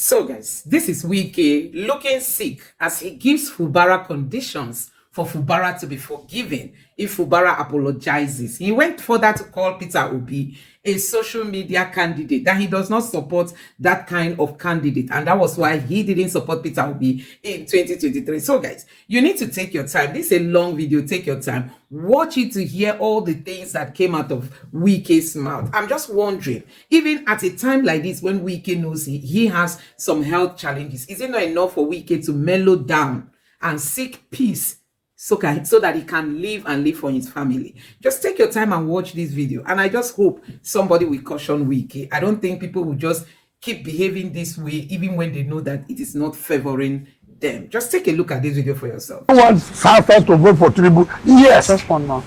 So guys, this is Wike looking sick as he gives Fubara conditions for Fubara to be forgiven if Fubara apologizes. He went further to call Peter Obi a social media candidate, that he does not support that kind of candidate, and that was why he didn't support Peter Obi in 2023. So guys, you need to take your time. This is a long video. Take your time, watch it to hear all the things that came out of Wike's mouth. I'm just wondering, even at a time like this when Wike knows he has some health challenges, is it not enough for Wike to mellow down and seek peace so that he can live and live for his family? Just take your time and watch this video, and I just hope somebody will caution Wike. I don't think people will just keep behaving this way even when they know that it is not favoring them. Just take a look at this video for yourself. You want Southwest to vote for Tinubu? Yes. Just one more.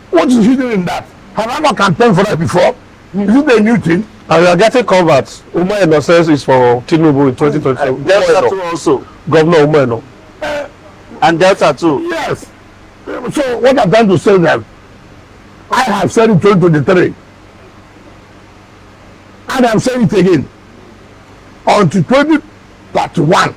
What is hidden in that? Have I not campaigned for that before? Is it a new thing? And we are getting converts. Umar says is for Tinubu in 2020. Delta too also. Governor Umar. And Delta too. Yes. So what I'm trying to say then, I have said in 2023, and I'm saying it again, until 2031,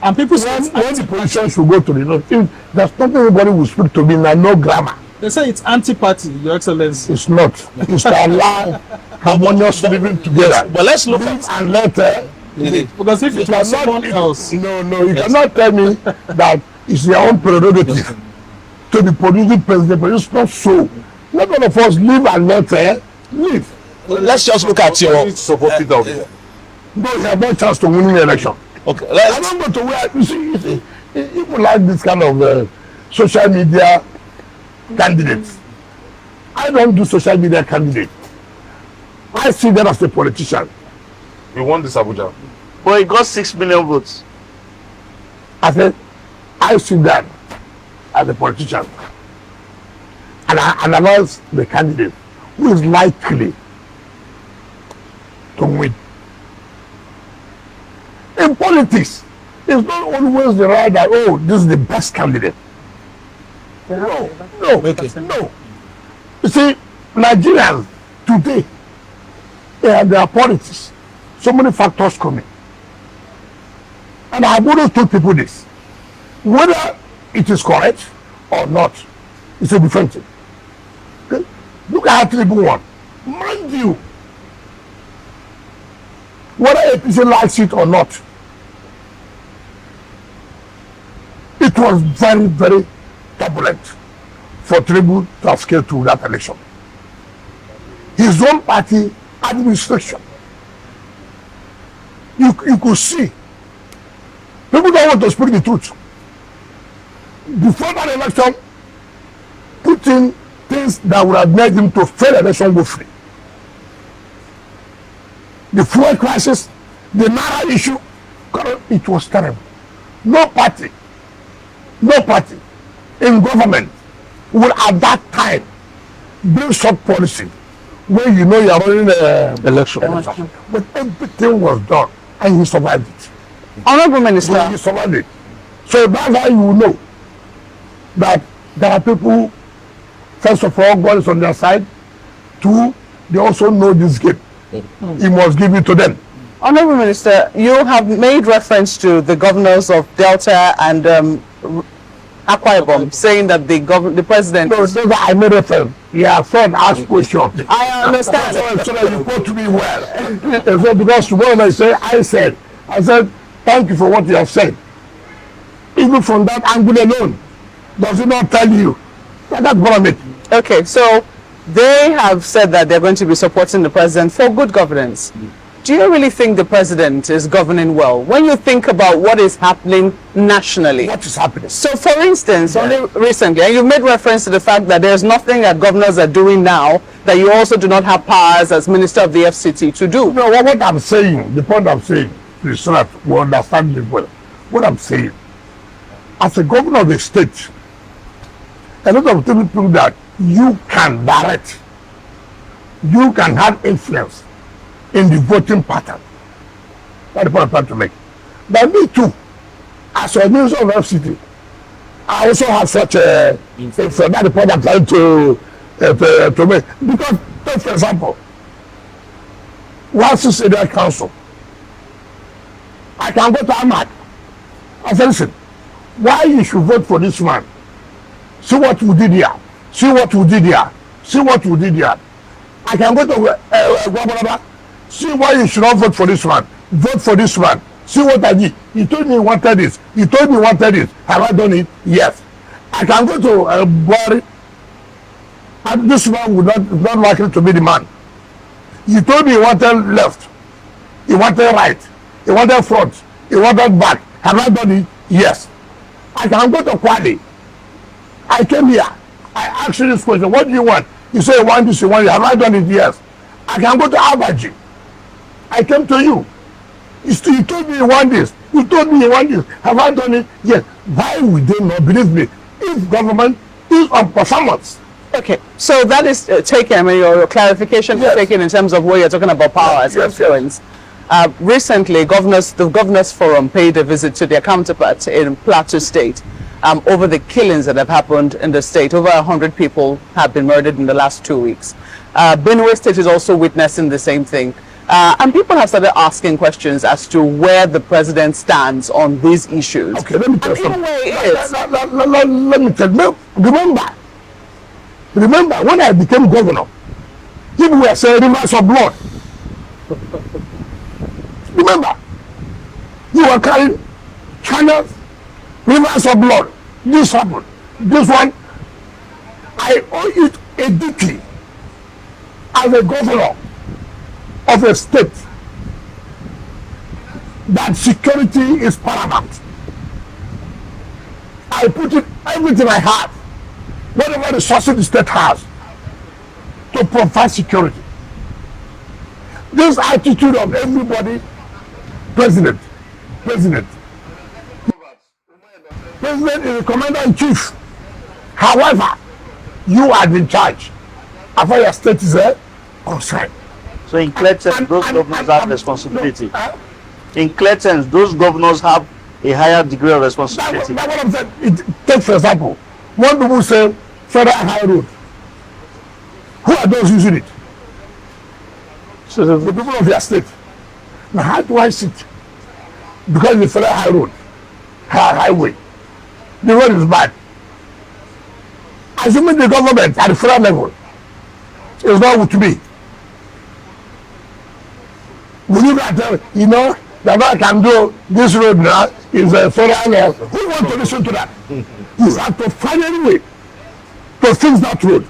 And people say when the position should go to the north, if there's nothing anybody will speak to me now, no grammar. they say it's anti-party, Your Excellency. It's not. It's to allow harmonious living together. But let's look Live at and let Because if it was someone else, No, you cannot tell me that it's your own prerogative to be producing president, but it's not so. Let all of us live and let live. let's just look at your support Peter Obi. No, you have no chance to win the election. Okay, I let's don't go to where you see people like this kind of social media candidates. I don't do social media candidate. I see them as a politician. we won this Abuja. but he got 6 million votes. I said, I see that as a politician. And I analyze the candidate who is likely to win. In politics, it's not always the right that, oh, this is the best candidate. No. You see, Nigerians today, their politics, so many factors coming. And I've always told people this. Whether it is correct or not, it's a different thing. Okay? Look at Tinubu one. Mind you, whether APC likes it or not, it was very, very turbulent for Tinubu to have scaled to that election. His own party administration, you could see, people don't want to speak the truth. Before that election, putting things that would have made him to fail election go free. The fuel crisis, the Naira issue, it was terrible. No party in government will at that time bring such policy when you know you are running an election. But everything was done and he survived it. Honorable Minister, He survived it. So that's how you will know that there are people, first of all, God is on their side. Two, they also know this game. He must give it to them. Honorable Minister, you have made reference to the governors of Delta and Akwa Ibom, saying that the president. No, those are I made reference. Yeah, friend, ask questions. I understand. So that you go to me well. So because when I said, thank you for what you have said. Even from that angle alone, does it not tell you that that's what I mean? Okay, so they have said that they're going to be supporting the president for good governance. Do you really think the president is governing well when you think about what is happening nationally? What is happening? So, for instance, only recently, and you made reference to the fact that there's nothing that governors are doing now that you also do not have powers as Minister of the FCT to do. No, what I'm saying, the point I'm saying, is so that we understand it well. What I'm saying, as a governor of the state, a lot of people think that you can direct, you can have influence in the voting pattern. That's the point I'm trying to make. But me too, as a minister of FCT, I also have such a influence. That's the point I'm trying to make. Because, take for example, 1 area council. I can go to Ahmad. I said, listen, why you should vote for this man? See what we did here. See what we did here. See what we did here. I can go to Guabalaba. See why you should not vote for this man. Vote for this man. See what I did. He told me he wanted this. He told me he wanted this. Have I done it? Yes. I can go to Buhari. And this man would not likely to be the man. He told me he wanted left. He wanted right. He wanted front. He wanted back. Have I done it? Yes. I can go to Kwale. I came here. I asked you this question. What do you want? You say you want this, you want it. Have I done it? Yes. I can go to Abaji. I came to you. You told me you want this. You told me you want this. Have I done it? Yes. Why would they not believe me? If government is on performance. Okay, so that is taken, I mean, your clarification is taken in terms of where you're talking about power as influence. Recently, the Governors Forum paid a visit to their counterparts in Plateau State over the killings that have happened in the state. Over 100 people have been murdered in the last 2 weeks. Benue State is also witnessing the same thing. And people have started asking questions as to where the president stands on these issues. Okay, let me tell you something. Let me tell you. Remember, when I became governor, people were saying rivers of blood. Remember, you were carrying channels, rivers of blood. This happened. This one, I owe it a duty as a governor of a state that security is paramount. I put in everything I have, whatever resources the state has, to provide security. This attitude of everybody, president is the commander-in-chief. However, you are in charge as far as state is concerned. So in clear terms, those governors have responsibility. In clear terms, those governors have a higher degree of responsibility. That's what I'm saying. Take for example, one people say Federal High Road. Who are those using it? So the people of their state. Now how do I sit? Because the Federal High Road, highway, the road is bad. Assuming the government at the federal level is not with me. Will you not tell, you know, that I can do this road now is a federal level? Who wants to listen to that? You have to find a way to fix that road,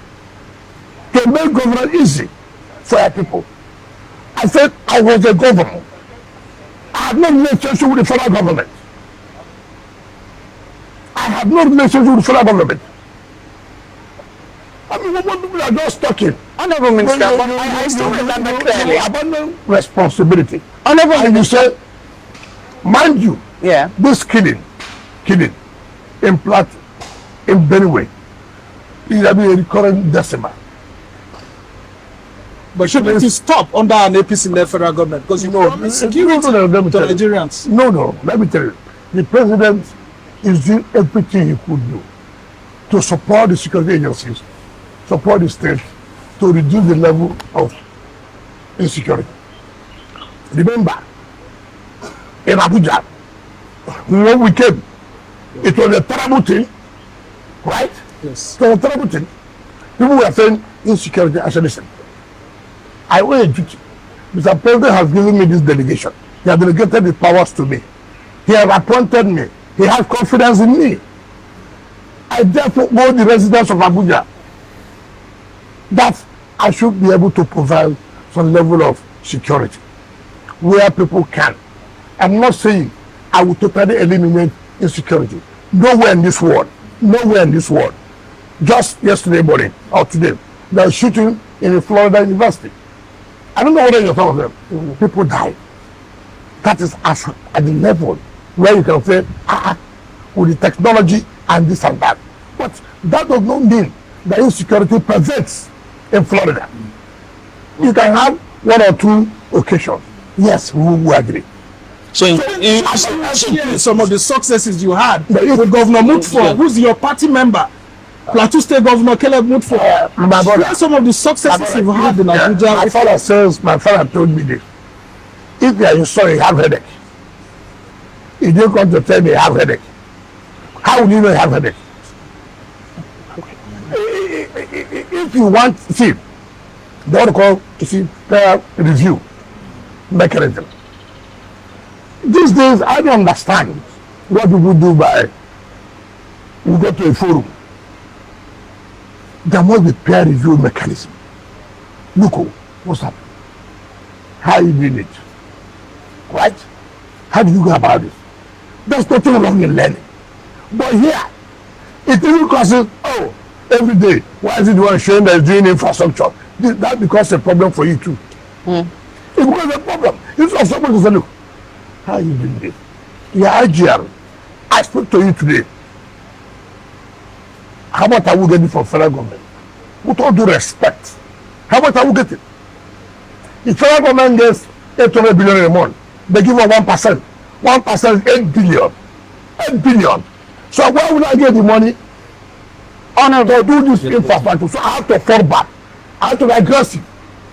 to make government easy for our people. I said I was a governor. I have no relationship with the federal government. I have no relationship with the federal government. I mean, what people are just talking. Honorable Minister, I still remember clearly. Abandon responsibility. Honorable and Minister. You say, mind you, this killing in Plateau, in Benue, is a recurrent decimal. But shouldn't it stop under an APC-led federal government? Because you promised security to Nigerians. No, let me tell you. The president is doing everything he could do to support the security agencies, support the state, to reduce the level of insecurity. Remember, in Abuja, when we came, it was a terrible thing, right? Yes. It was a terrible thing. People were saying insecurity. I said, listen, I owe a duty. Mr. President has given me this delegation. He has delegated the powers to me. He has appointed me. He has confidence in me. I therefore owe the residents of Abuja that I should be able to provide some level of security where people can. I'm not saying I will totally eliminate insecurity. Nowhere in this world. Nowhere in this world. Just yesterday morning or today, they were shooting in a Florida university. I don't know whether you're some of them. People died. That is at the level where you can say, with the technology and this and that. But that does not mean that insecurity pervades in Florida. You can have one or two occasions. Yes, we will agree. So some of the successes you had with Governor Mutfo, who's your party member, Plateau State Governor Caleb Mutfo, my brother, some of the successes you've had in Abuja. My father told me this. If you are sorry, you have headache. If you come to tell me you have headache, how will you know you have headache? If you want, see, they want to call, you see, peer review mechanism. These days, I don't understand what people do by, we go to a forum. There must be peer review mechanism. Look, what's up? How you doing it? Right? How do you go about it? There's nothing wrong in learning. But here, it even causes, oh, every day, why is it the one showing that is doing infrastructure? That becomes a problem for you too. It becomes a problem. Instead of someone to say, look, how you doing this? Yeah, IGR, I spoke to you today. How much are we getting from federal government? With all due respect, how much are we getting? The federal government gets 800 billion a month. They give us 1%. 1% is 8 billion. 8 billion. So where will I get the money? To do this infrastructure. So I have to fall back. I have to be aggressive.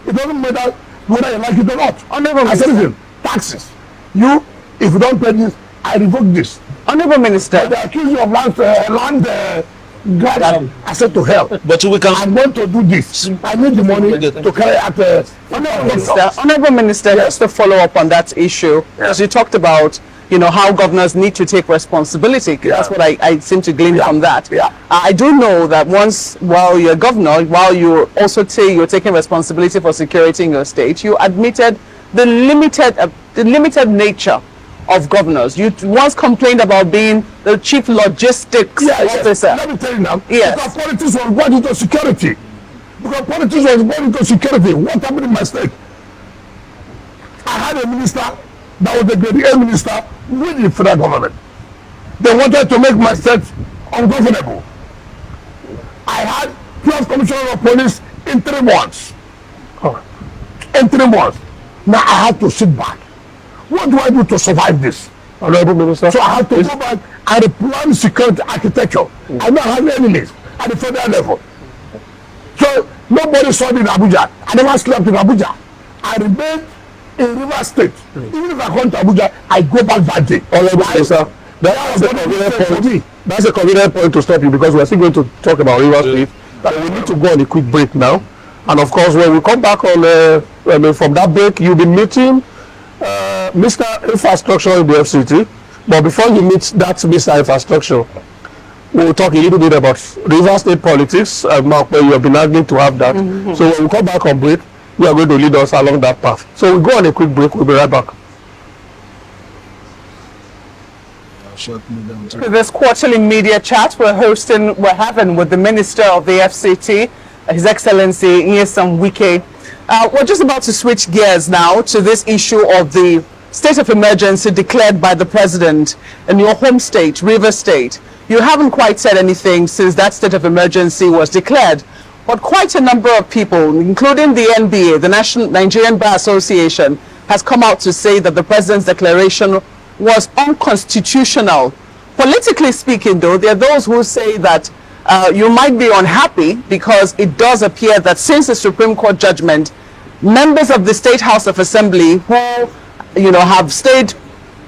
It doesn't matter whether you like it or not. I said, listen, taxes. You, if you don't pay this, I revoke this. Honorable Minister. They accuse you of land grab. I said to hell. But we can. I'm going to do this. I need the money to carry out Honorable Minister, just to follow up on that issue, as you talked about, you know, how governors need to take responsibility. That's what I seem to glean from that. I do know that while you're governor, while you also say you're taking responsibility for security in your state, you admitted the limited nature of governors. You once complained about being the chief logistics officer. Let me tell you now. Yes. Because politics was brought into security. Because politics was brought into security. What happened in my state? I had a minister that was the grade A minister with the federal government. They wanted to make my state ungovernable. I had 12 commissioners of police in 3 months. In 3 months. Now I have to sit back. What do I do to survive this? Honorable Minister. So I have to go back and plan security architecture. I don't have enemies at the federal level. So nobody saw me in Abuja. I never slept in Abuja. I remained in River State. Even if I come to Abuja, I go back that day. Honorable Minister, that's a convenient point. That's a convenient point to stop you, because we're still going to talk about River State. But we need to go on a quick break now. And of course, when we come back on from that break, you'll be meeting Mr. Infrastructure in the FCT. But before you meet that Mr. Infrastructure, we'll talk a little bit about River State politics. Mark, where you have been arguing to have that. So when we come back on break, you are going to lead us along that path. So we'll go on a quick break. We'll be right back. This quarterly media chat we're having with the Minister of the FCT, His Excellency Nyesom Wike. We're just about to switch gears now to this issue of the state of emergency declared by the President in your home state, River State. You haven't quite said anything since that state of emergency was declared, but quite a number of people, including the NBA, the Nigerian Bar Association, has come out to say that the President's declaration was unconstitutional. Politically speaking, though, there are those who say that you might be unhappy because it does appear that since the Supreme Court judgment, members of the State House of Assembly who, you know, have stayed,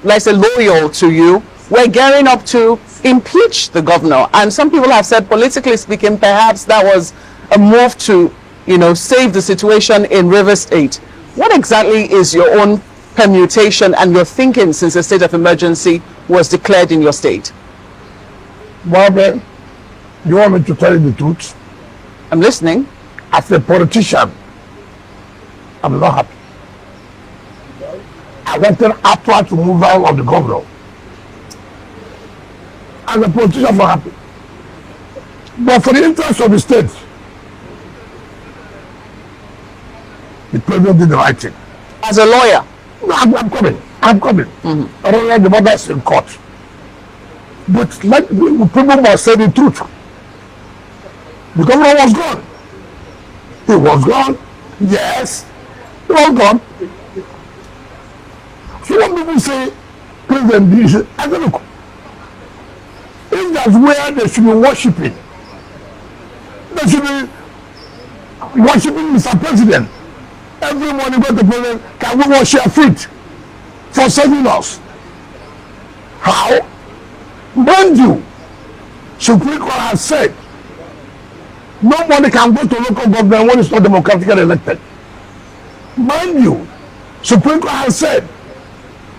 let's say, loyal to you, were gearing up to impeach the governor. And some people have said, politically speaking, perhaps that was a move to, you know, save the situation in River State. What exactly is your own permutation and your thinking since the state of emergency was declared in your state? Well, you want me to tell you the truth? I'm listening. As a politician, I'm not happy. I wanted after to move out of the governor. As a politician, I'm not happy. But for the interest of the state, the president did the right thing. As a lawyer? No, I'm coming. I don't like the matters in court. But like, people must say the truth. The governor was gone. He was gone. Yes. He was gone. So when people say, President, I don't know. If that's where they should be worshipping, they should be worshipping Mr. President. Every morning go to the president, can we wash your feet? for saving us. How? Mind you, Supreme Court has said nobody can go to local government when it's not democratically elected. Mind you, Supreme Court has said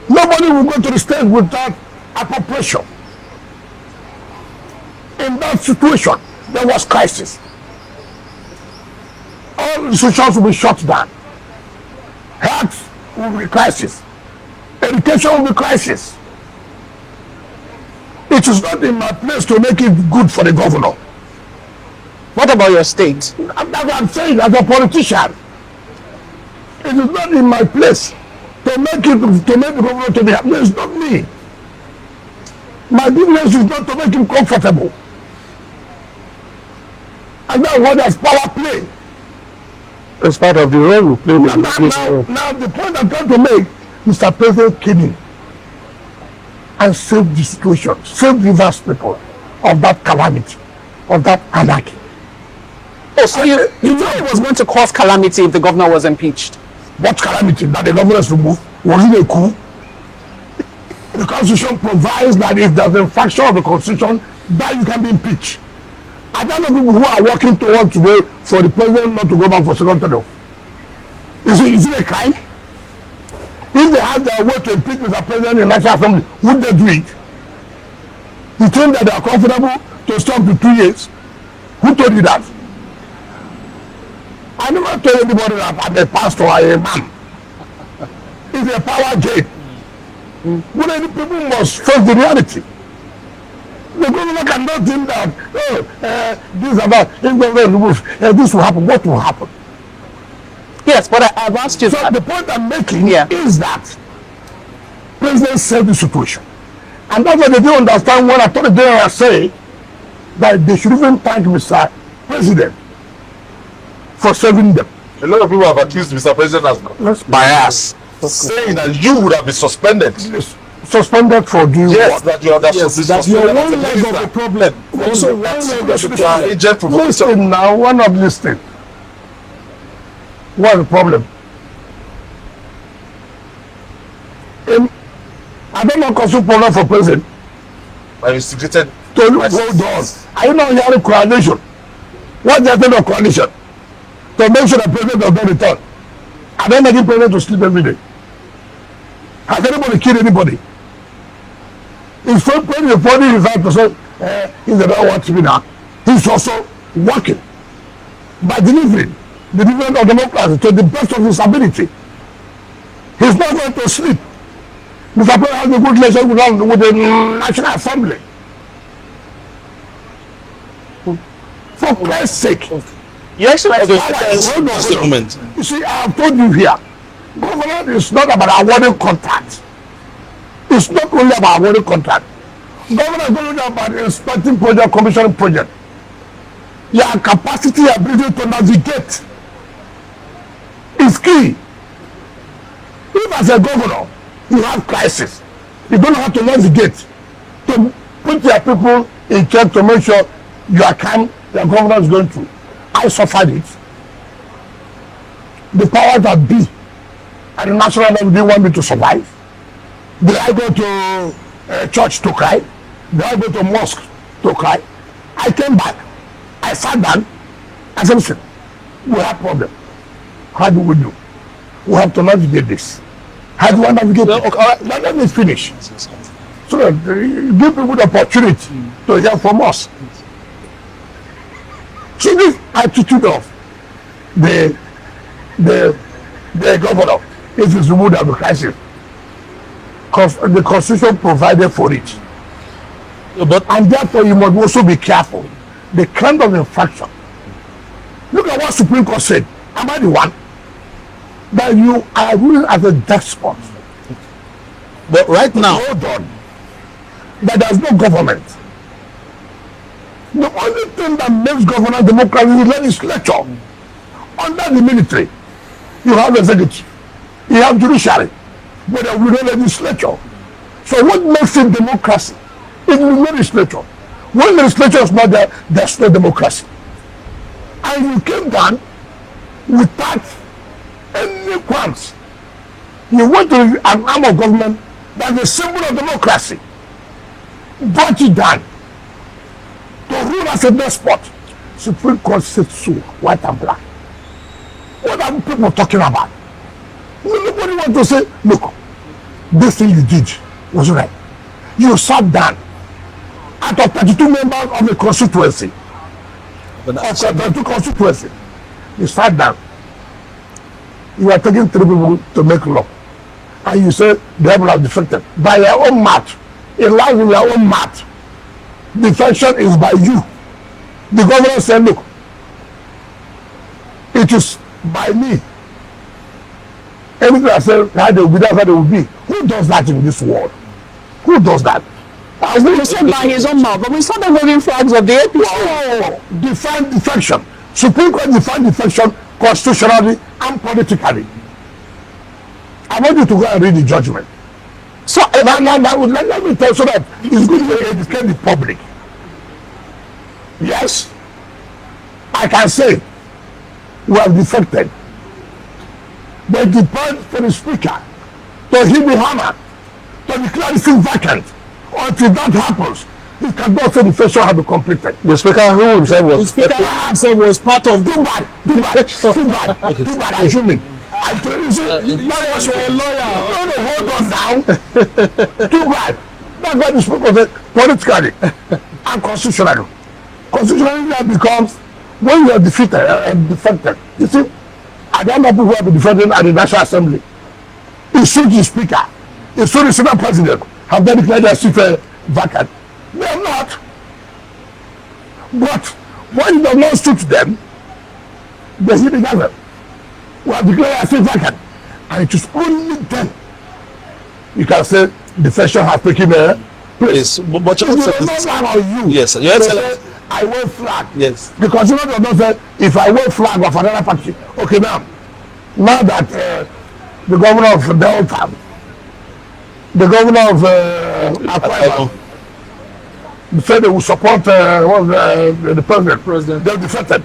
nobody will go to the state without appropriation. In that situation, there was crisis. All institutions will be shut down. Health will be crisis. Education will be crisis. It is not in my place to make it good for the governor. What about your state? That's what I'm saying as a politician. It is not in my place to make the governor to be happy. It's not me. My business is not to make him comfortable. And that's what that's power play. It's part of the role we play. Now, the point I'm trying to make, Mr. President came in and saved the situation, saved the vast people of that calamity, of that anarchy. Oh, so you thought it was going to cause calamity if the governor was impeached? What calamity? That the governor is removed? Was it a coup? The Constitution provides that if there's an infraction of the Constitution, that you can be impeached. I don't know people who are working towards today for the president not to go back for second term. Is it a crime? If they have their way to impeach Mr. President in National Assembly, would they do it? You think that they are comfortable to stop to 2 years? Who told you that? I never told anybody that I'm a pastor or a man. It's a power game. But any people must face the reality. The government cannot think that, this is about, if government removes, this will happen. What will happen? Yes, but I've asked you. So the point I'm making is that president saved the situation. And that's what they don't understand when Attorney General say that they should even thank Mr. President for saving them. A lot of people have accused Mr. President as bias, saying that you would have been suspended. Suspended for doing yes, what? That you are that you're one leg of the problem. Also, one leg of the agent listen now, one of these things. What's the problem? I don't know constitutional problem for president. I instigated. Hold on. Are you not hearing coalition? What's the effect of coalition? To make sure the president does not return. Are they making president to sleep every day? Has anybody killed anybody? If some president is 45%, he's the one to be now. He's also working by delivering the dividend of democracy to the best of his ability. He's not going to sleep. Mr. President has a good relationship with the National Assembly. For Christ's sake. You actually have statement. You see, I have told you here, government is not about awarding contracts. It's not only about awarding contract. Government is only about inspecting project, commissioning project. Your capacity, ability to navigate is key. If as a governor, you have crisis, you don't know how to navigate, to put your people in check to make sure you are calm, your governor is going through. I suffered it. The powers that be at the national level didn't want me to survive. Did I go to church to cry? Did I go to mosque to cry? I came back. I sat down. I said, listen, we have problem. How do we do? We have to navigate this. How do I navigate it? Okay, all right, now let me finish. So that give people the opportunity to hear from us. So this attitude of the governor is removed of the crisis. Because the Constitution provided for it. And therefore you must also be careful. The kind of infraction. Look at what Supreme Court said. Am I the one? That you are ruling as a despot. But right now, hold on. That there's no government. The only thing that makes government democracy is legislature. Under the military, you have executive, you have judiciary, but there will be no legislature. So what makes it democracy is the legislature. When legislature is not there, there's no democracy. And you came down without any qualms You went to an arm of government that's a symbol of democracy, brought it down to rule as a despot. Supreme Court said so, white and black. What are people talking about? Nobody wants to say, look, this thing you did was right. You sat down out of 32 members of the constituency. You sat down. You are taking 3 people to make law. And you say the people have defected. By your own math, in line with your own math, defection is by you. The governor said, look, it is by me. Everything I say, how they will be, that's how they will be. Who does that in this world? Who does that? He said by his own mouth, but we saw the waving flags of the APC. Oh, define defection. Supreme Court define defection constitutionally and politically. I want you to go and read the judgment. So let me tell you so that it's good to educate the public. Yes, I can say we have defected. But it depends for the speaker to hit the hammer, to declare the seat vacant. Until that happens, he cannot say the session has been completed. The speaker who himself was. The speaker himself was part of. Too bad, assuming. I tell you, that was your lawyer. No, hold on now. Too bad. That's why the speaker said politically and constitutionally. Constitutionally that becomes when you are defeated and defected. You see, I don't know people who have been defending at the National Assembly. It suits the speaker. It suits the Senate President. Have they declared their seat vacant? They are not. But when it does not suit them, they hit the gavel. We have declared their seat vacant. And it is only then you can say the session has taken a place. Yes, but you don't know you. Yes, your Excellency. I wave flag. Yes. Because you know the not say if I wave flag of another party, okay now that the governor of Delta, the governor of Akwa Ibom said they will support the president. They're defected.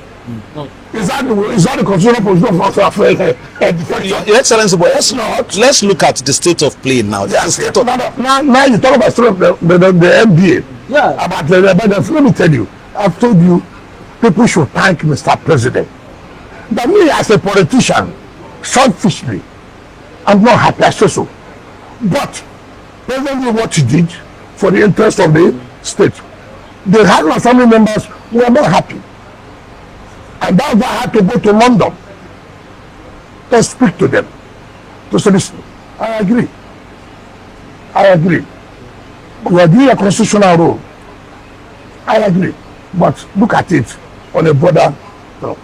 Is that the constitutional position of defection? Your Excellency, but let's look at the state of play now. Yes. Now you talk about the MBA. Yeah. About the let me tell you, I've told you, people should thank Mr. President. But me as a politician, selfishly, I'm not happy, I say so. But presently what he did for the interest of the state, the House of Assembly members were not happy. And that's why I had to go to London to speak to them. To say, listen, I agree. We are doing a constitutional role. I agree. But look at it on a broader. No.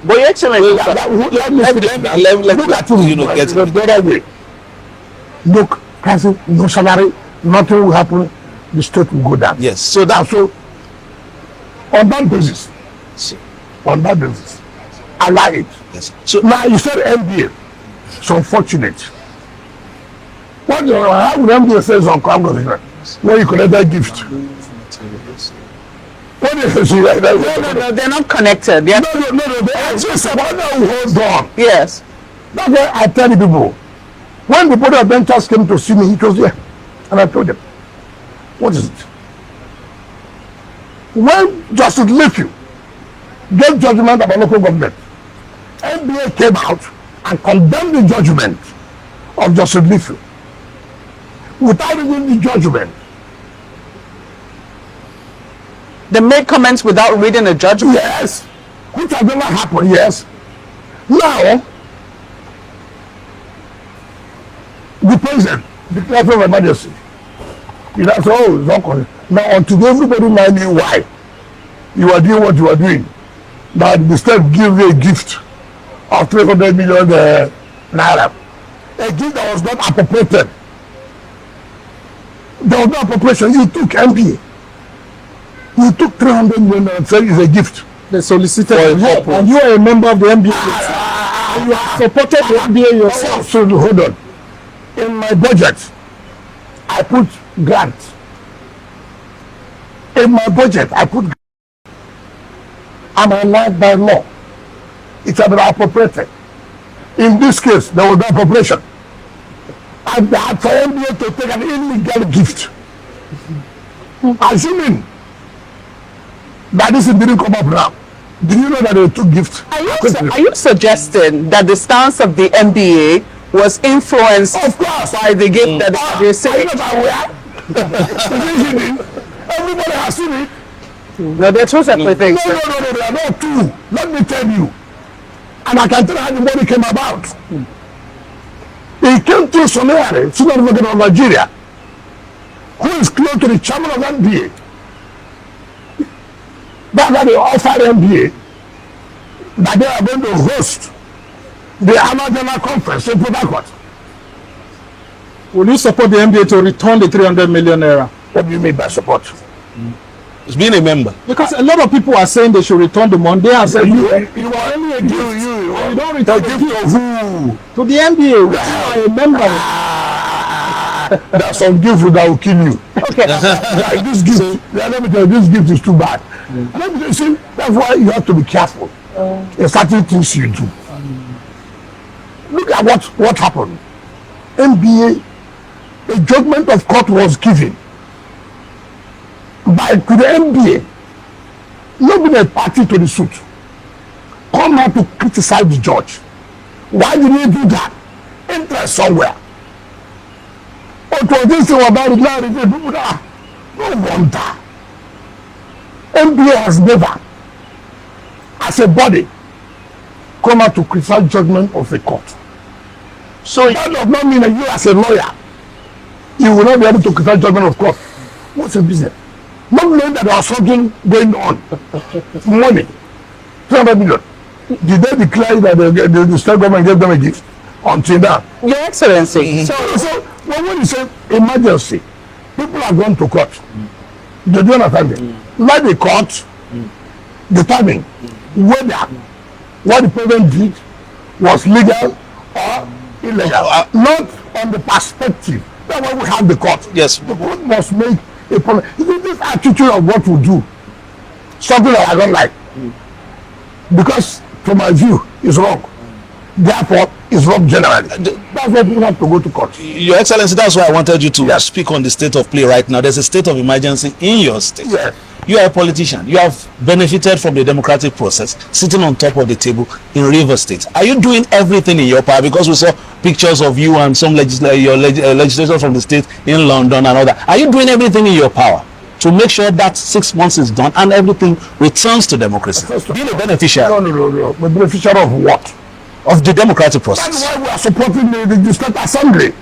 But Your Excellency, Look at it, get the better way. Look, council, no salary, nothing will happen. The state will go down. Yes. So that on that basis, I like it. yes. So Now you said MBA. It's unfortunate. How would MBA says on Congress where you collect that gift? What is it? No, they're not connected. No. Hold on. Yes. That's why I tell the people. When the board of ventures came to see me, it was there. And I told them, what is it? When Justice Leahy gave judgment about local government, NBA came out and condemned the judgment of Justice Leahy without reading the judgment. They made comments without reading a judgment. Yes, which has never happened. Yes. Now, the president declared of emergency. You know, so it's not correct. Now, until everybody now knew why you are doing what you are doing, that the state give you a gift of 300 million naira, a gift that was not appropriated. There was no appropriation. You took MPA. You took 300 million and said it's a gift. They solicited and you are a member of the NBA. And you have supported the NBA yourself. So hold on. In my budget, I put grants. In my budget, I put grants. I'm allowed by law. It has been appropriated. In this case, there was no appropriation. that for NBA to take an illegal gift. Assuming that this didn't come up now. Do you know that they took gifts? Are you suggesting that the stance of the NBA was influenced Of course. by the gift that they Are say? you not aware? Everybody has seen it. No, they're two separate things. No, they are not two. Let me tell you. And I can tell you how the money came about. It came through Somalia, Sudan of Nigeria, who is close to the chairman of NBA. That's why they offered NBA that they are going to host the annual general conference in Port Harcourt. Will you support the NBA to return the 300 million naira? What do you mean by support? It's being a member. Because a lot of people are saying they should return the money. They are saying You are only a gift. You don't return the gift gift of who? to the NBA. You are a member. There's some gift that will kill you. Okay. Like this gift. Let me tell you, this gift is too bad. Let me tell you, see, that's why you have to be careful in certain things you do. Look at what happened. NBA, a judgment of court was given by to the NBA, not being a party to the suit, come out to criticize the judge. Why did he do that? Interest somewhere. But for this thing about it now, people that no wonder. NBA has never, as a body, come out to criticize judgment of a court. So that does not mean that you as a lawyer, you will not be able to criticize judgment of court. What's the business? Not knowing that there was something going on. Money. 300 million. Did they declare that the state government gave them a gift? Until now. Your Excellency. So when you say emergency, people are going to court. Do you understand me? Let the court determine whether what the president did was legal or illegal. Not on the perspective. That's why we have the court. Yes. The court must make a problem. This attitude of what we do, something that I don't like. Because from my view, it's wrong. Therefore, it's wrong generally. That's why people have to go to court. Your Excellency, that's why I wanted you to speak on the state of play right now. There's a state of emergency in your state. Yes. You are a politician. You have benefited from the democratic process, sitting on top of the table in Rivers State. Are you doing everything in your power? Because we saw pictures of you and some legislators from the state in London and all that. Are you doing everything in your power to make sure that 6 months is done and everything returns to democracy? Being a beneficiary. No. The beneficiary of what? Of the democratic process. That's why we are supporting the state assembly.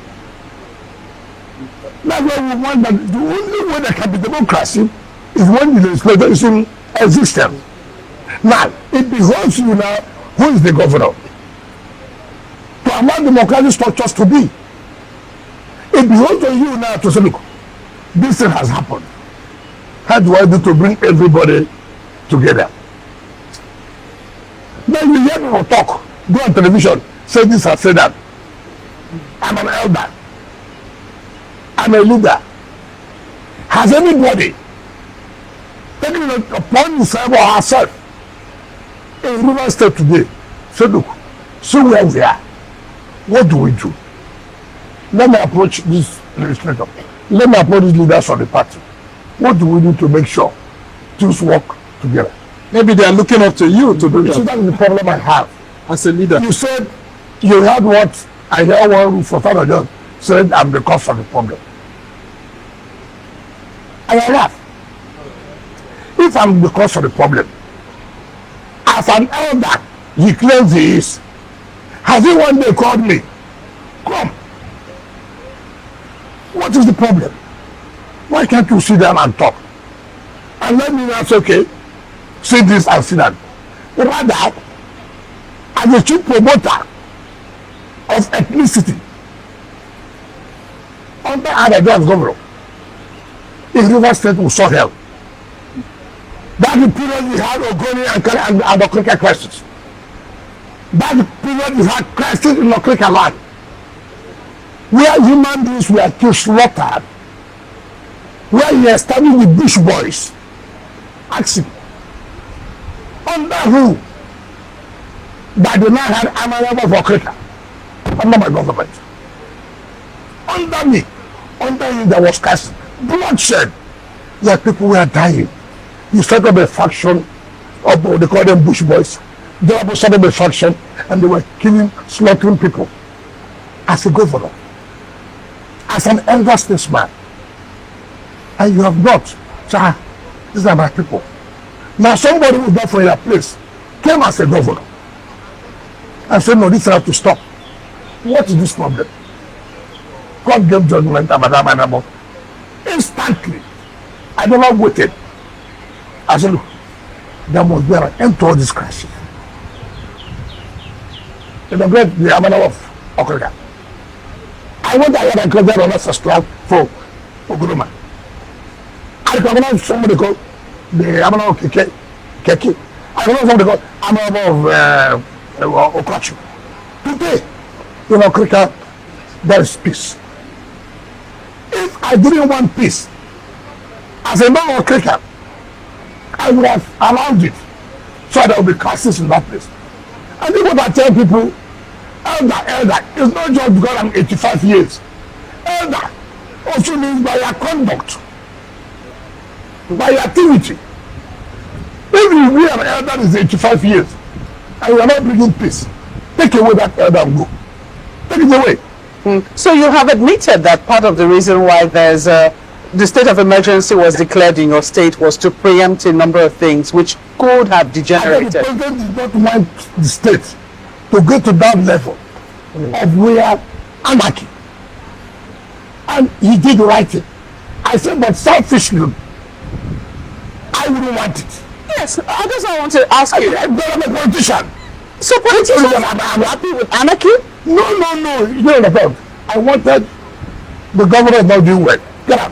That's why we want that the only way there can be democracy is when the legislature is in existence. Now, it behoves you now, who is the governor, to allow democratic structures to be. It behoves on you now to say, look, this thing has happened. How do I do to bring everybody together? Then you hear people talk, go on television, say this and say that. I'm an elder. I'm a leader. Has anybody taken it upon himself or herself in Rivers State today? Say, look, see where we are. What do we do? Let me approach this legislator. Let me approach these leaders of the party. What do we do to make sure things work together? Maybe they are looking up to you to do So that that is the problem I have. as a leader. You said you heard what I heard one for Father John said I'm the cause of the problem. I laugh. If I'm the cause of the problem, as an elder, he claims he is. Has he one day called me? Come. What is the problem? Why can't you sit down and talk? And let me not say, okay, see this and see that. Rather, as the chief promoter of ethnicity under Adadon's governor, in Rivers State will sort hell. That's the period we had Ogoni and Okrika crisis. That's the period we had crisis in Okrika land, where human beings were killed, slaughtered, where he established the Bush boys. Ask him. Under who? That the man had Amalaba for Okrika. Under my government. under me, under him there was cast bloodshed. Like people were dying. You set up a faction of, they call them Bush boys. They set up a faction and they were killing, slaughtering people. As a governor, as an elder statesman, and you have not. So, these are my people. Now somebody who's not from your place came as a governor and said, no, this has to stop. What is this problem? God gave judgment about instantly. I never waited. I said, look, there must be an end to all this crisis. In the great the Amana of Okrika. I went ahead and created another subscribe for Oguruma. I recognize somebody called the Amana of Keki. I recognize somebody called Amana of Okachu. Today, in Okrika, there is peace. If I didn't want peace, as a man of Okrika, I would have allowed it so there will be crisis in that place. And then what I tell people, elder, it's not just because I'm 85 years. Elder also means by your conduct, by your activity. If you be an elder that is 85 years and you are not bringing peace, take away that elder and go. Take it away. So you have admitted that part of the reason why there's the state of emergency was declared in your state was to preempt a number of things which could have degenerated. The president did not want the state to go to that level of where anarchy. And he did right it. I said, but selfishly, I wouldn't want it. Yes, I just want to ask you. I'm a politician. So politicians are happy with anarchy? No. You know the point. I wanted the governor not doing well. Get out.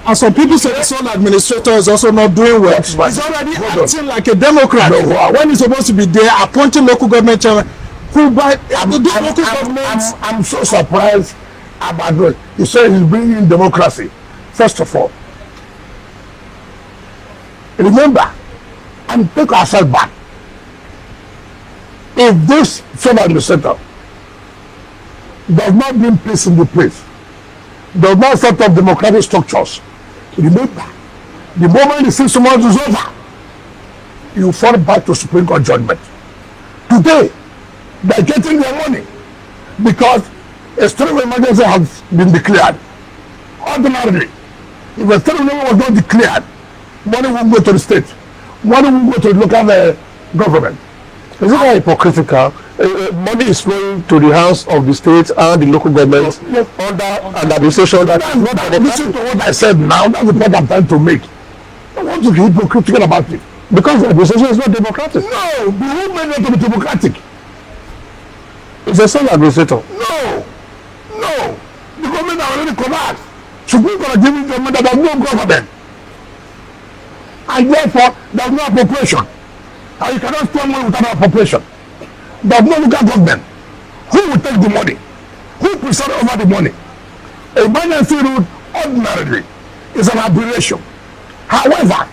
And some people say the sole administrator is also not doing well. He's already acting like a Democrat. No, when he's supposed to be there appointing local government chairman. Who by local government? I'm so surprised about it. He said he's bringing democracy. First of all, remember, and take ourselves back. If this sole administrator does not bring peace in the place, does not set up democratic structures, remember, the moment the 6 months is over, you fall back to Supreme Court judgment. Today, they're getting their money because a state of emergency has been declared. Ordinarily, if a state of emergency was not declared, money will go to the state, money will go to the local government. Is it not hypocritical? Money is flowing to the hands of the state and the local government under an administration that is not democratic. Listen to what I said now. That's the point I'm trying to make. I want to be hypocritical about it. Because the administration is not democratic. No, the whole made it to be democratic. It's a sole administrator. No. The government are already collapsed. Supreme Court giving government that there's no government. And therefore, there's no appropriation. And you cannot spend money without appropriation. There's no local government. Who will take the money? Who preside over the money? Emergency route ordinarily is an aberration. However,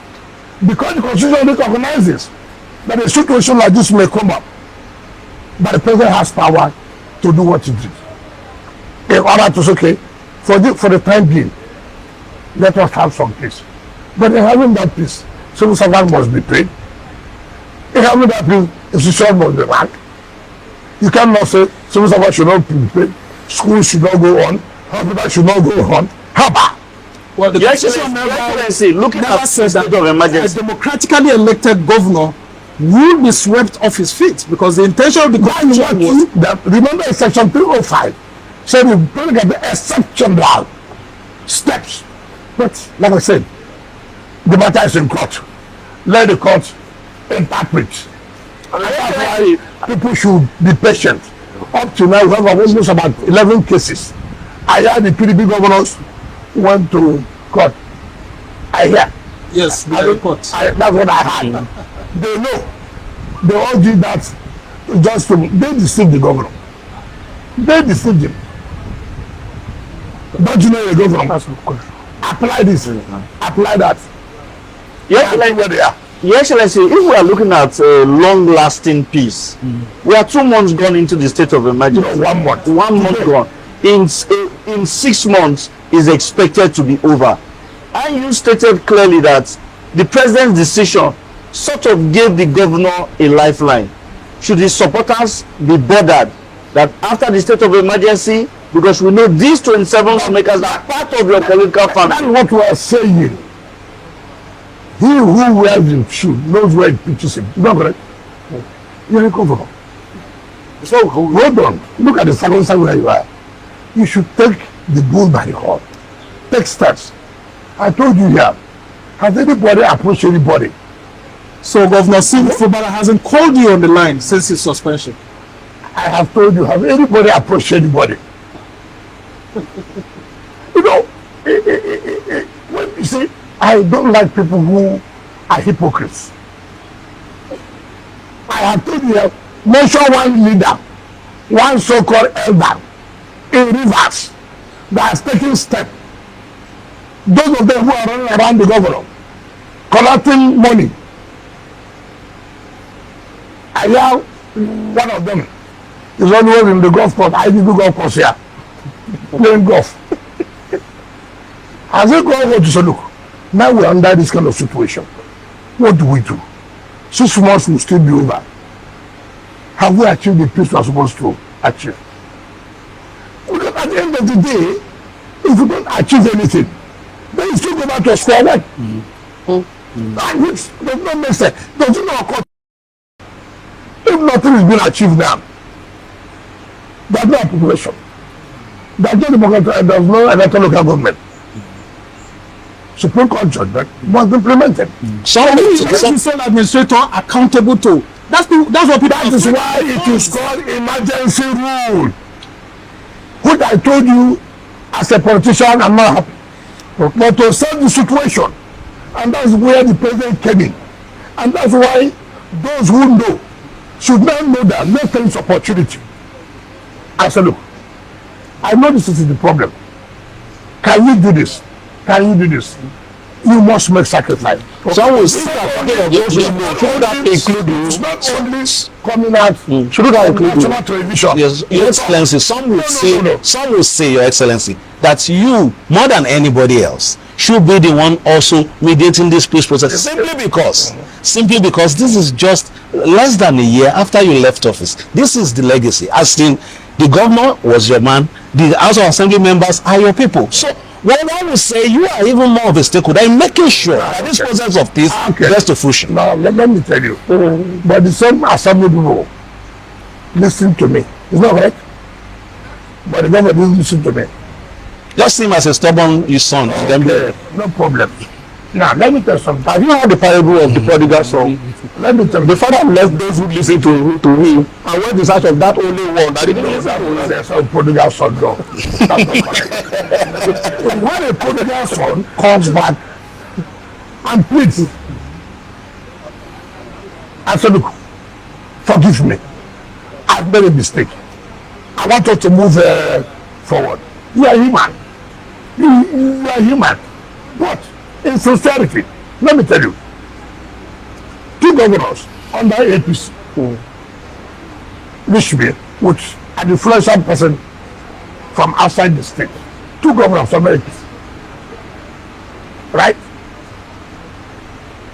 because the Constitution recognizes that a situation like this may come up, but the president has power to do what he did. In order to say, okay, for the time being, let us have some peace. But in having that peace, civil servants must be paid. In having that peace, institutions must be run. You cannot say civil servants should not be paid, schools should not go on, hospitals should not go on. How about? Well, the Excellency, looking at the state of emergency, a democratically elected governor will be swept off his feet because the intention of the constitution was remember in section 305 said we bring at the exceptional steps. But like I said, the matter is in court. Let the court interpret. And that's why people should be patient. Up to now, we have almost about 11 cases. I heard the PDP governors went to court. I hear. yes, the court. That's what I heard. They know. They all did that just to, they deceived the governor. They deceived him. Don't you know the governor? Apply this. Apply that. Yes, Apply where they are. Your Excellency, if we are looking at long-lasting peace, we are 2 months gone into the state of emergency. No, 1 month. 1 month gone. in 6 months is expected to be over. And you stated clearly that the president's decision sort of gave the governor a lifeline. Should his supporters be bothered that after the state of emergency, because we know these 27 lawmakers are part of your political family? That's what we are saying. He who wears the shoe knows where it pitches him. Not correct? You're a governor. So hold on. Look at the circumstance where you are. You should take the bull by the horn. Take steps. I told you here. Has anybody approached anybody? So Governor Fubara hasn't called you on the line since his suspension. I have told you, have anybody approached anybody? You know, when you see, I don't like people who are hypocrites. I have told you, mention one leader, one so-called elder in Rivers that has taken steps. Those of them who are running around the governor, collecting money. I hear one of them is always in the golf course. I did the golf course here, playing golf. As they go over to say, look, now we're under this kind of situation. What do we do? 6 months will still be over. Have we achieved the peace we are supposed to achieve? Because at the end of the day, if we don't achieve anything, then you still go back to square one. And which does not make sense. Does it not occur? If nothing is being achieved now, there's no population. There's no electoral local government. Supreme Court judgment must be implemented. Some administrator accountable to. That's what people. That is why it is called emergency rule. What I told you as a politician, I'm not happy. But to solve the situation, and that's where the president came in, and that's why those who know should not know that no things opportunity. I said, look, I know this is the problem. Can you do this? Can you do this? You must make sacrifice. Some will say should that include you? It's not only coming out. Should that include you? National television. Yes, Your Excellency, some will say, Your Excellency, that you, more than anybody else, should be the one also mediating this peace process. Simply because this is just less than a year after you left office. This is the legacy. As in, the governor was your man, the House of Assembly members are your people. So, one will say you are even more of a stakeholder in making sure that this process of peace gets to fruition. Now, let me tell you. But the same assembly people listen to me. It's not right. But the government didn't listen to me. Just seem as a stubborn son to them. No problem. Now, let me tell you something. Have you heard the parable of the prodigal son? Let me tell you. The father left those who listen to him and went in search of that only one. That didn't listen to him. There's a prodigal son, no. That's not correct. When a prodigal son comes back and pleads, I said, look, forgive me. I've made a mistake. I want us to move forward. You are human. You are human. But in sincerity, let me tell you, 2 governors under APC, which me, which an influential person from outside the state, 2 governors from APC, right?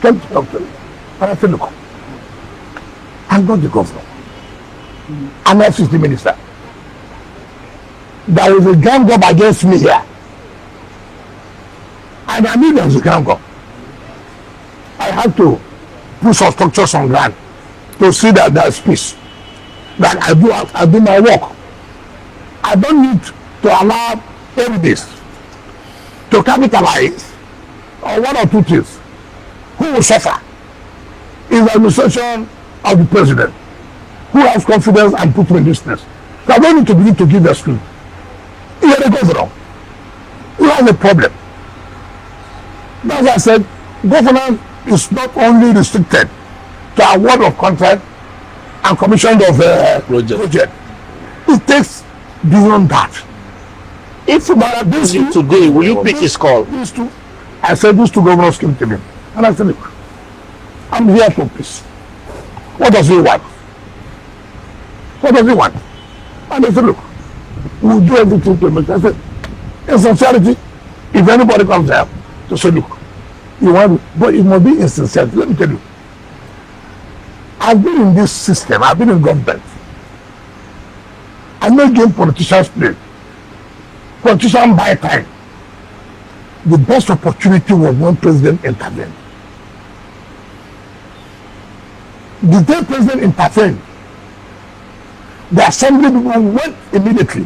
Came to talk to me. And I said, look, I'm not the governor. I'm not the minister. There is a gang up against me here. And I knew there was a gang up. I had to put some structures on ground to see that there is peace. That I do my work. I don't need to allow evidence to capitalize on 1 or 2 things. Who will suffer is the administration of the president, who has confidence and put in business. So I don't need to begin to give excuse. You are the governor. You have a problem. That's why I said, governance is not only restricted to award of contract and commission of project. It takes beyond that. If this today, will you pick his call? I said these 2 governors came to me. And I said, look, I'm here for peace. What does he want? What does he want? And they said, look, We'll do everything to make it. I said, in sincerity, if anybody comes there to say, look, you want, but it must be in sincerity. Let me tell you, I've been in this system, I've been in government. I know game politicians play. Politicians buy time. The best opportunity was when president intervened. The day president intervened, the assembly people went immediately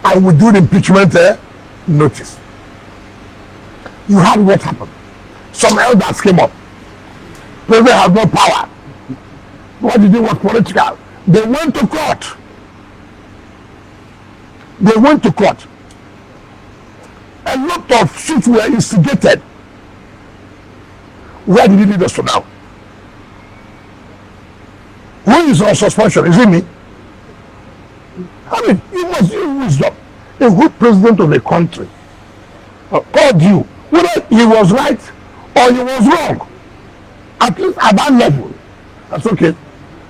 and we do the impeachment notice. You had what happened. Some elders came up. President has no power. What did they want political? They went to court. They went to court. A lot of suits were instigated. Where did he lead us to now? Who is on suspension? Is it me? I mean, you must use wisdom. A good president of the country called you, whether he was right or he was wrong. At least at that level, that's okay.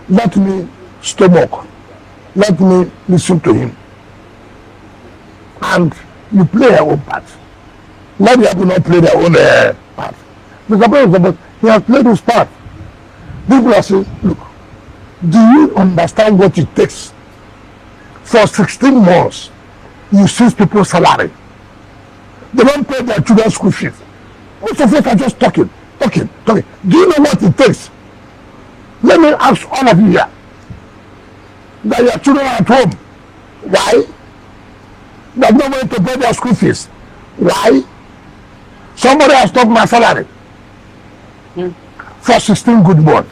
Let me stomach. Let me listen to him. And you play your own part. Let the people not play their own part. Because he has played his part. People are saying, look, do you understand what it takes? For 16 months, you seize people's salary. They don't pay their children's school fees. Most of us are just talking. Do you know what it takes? Let me ask all of you here, that your children are at home. Why? They have no money to pay their school fees. Why? Somebody has stopped my salary for 16 good months.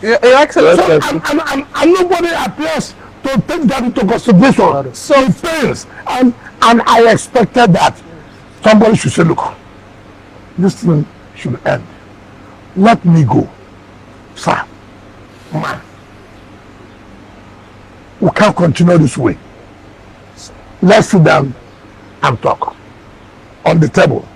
Your Excellency. So, and nobody appears to take that into consideration. So it fails. And I expected that somebody should say, look, this thing should end. Let me go. Sir, man, we can't continue this way. Let's sit down and talk on the table.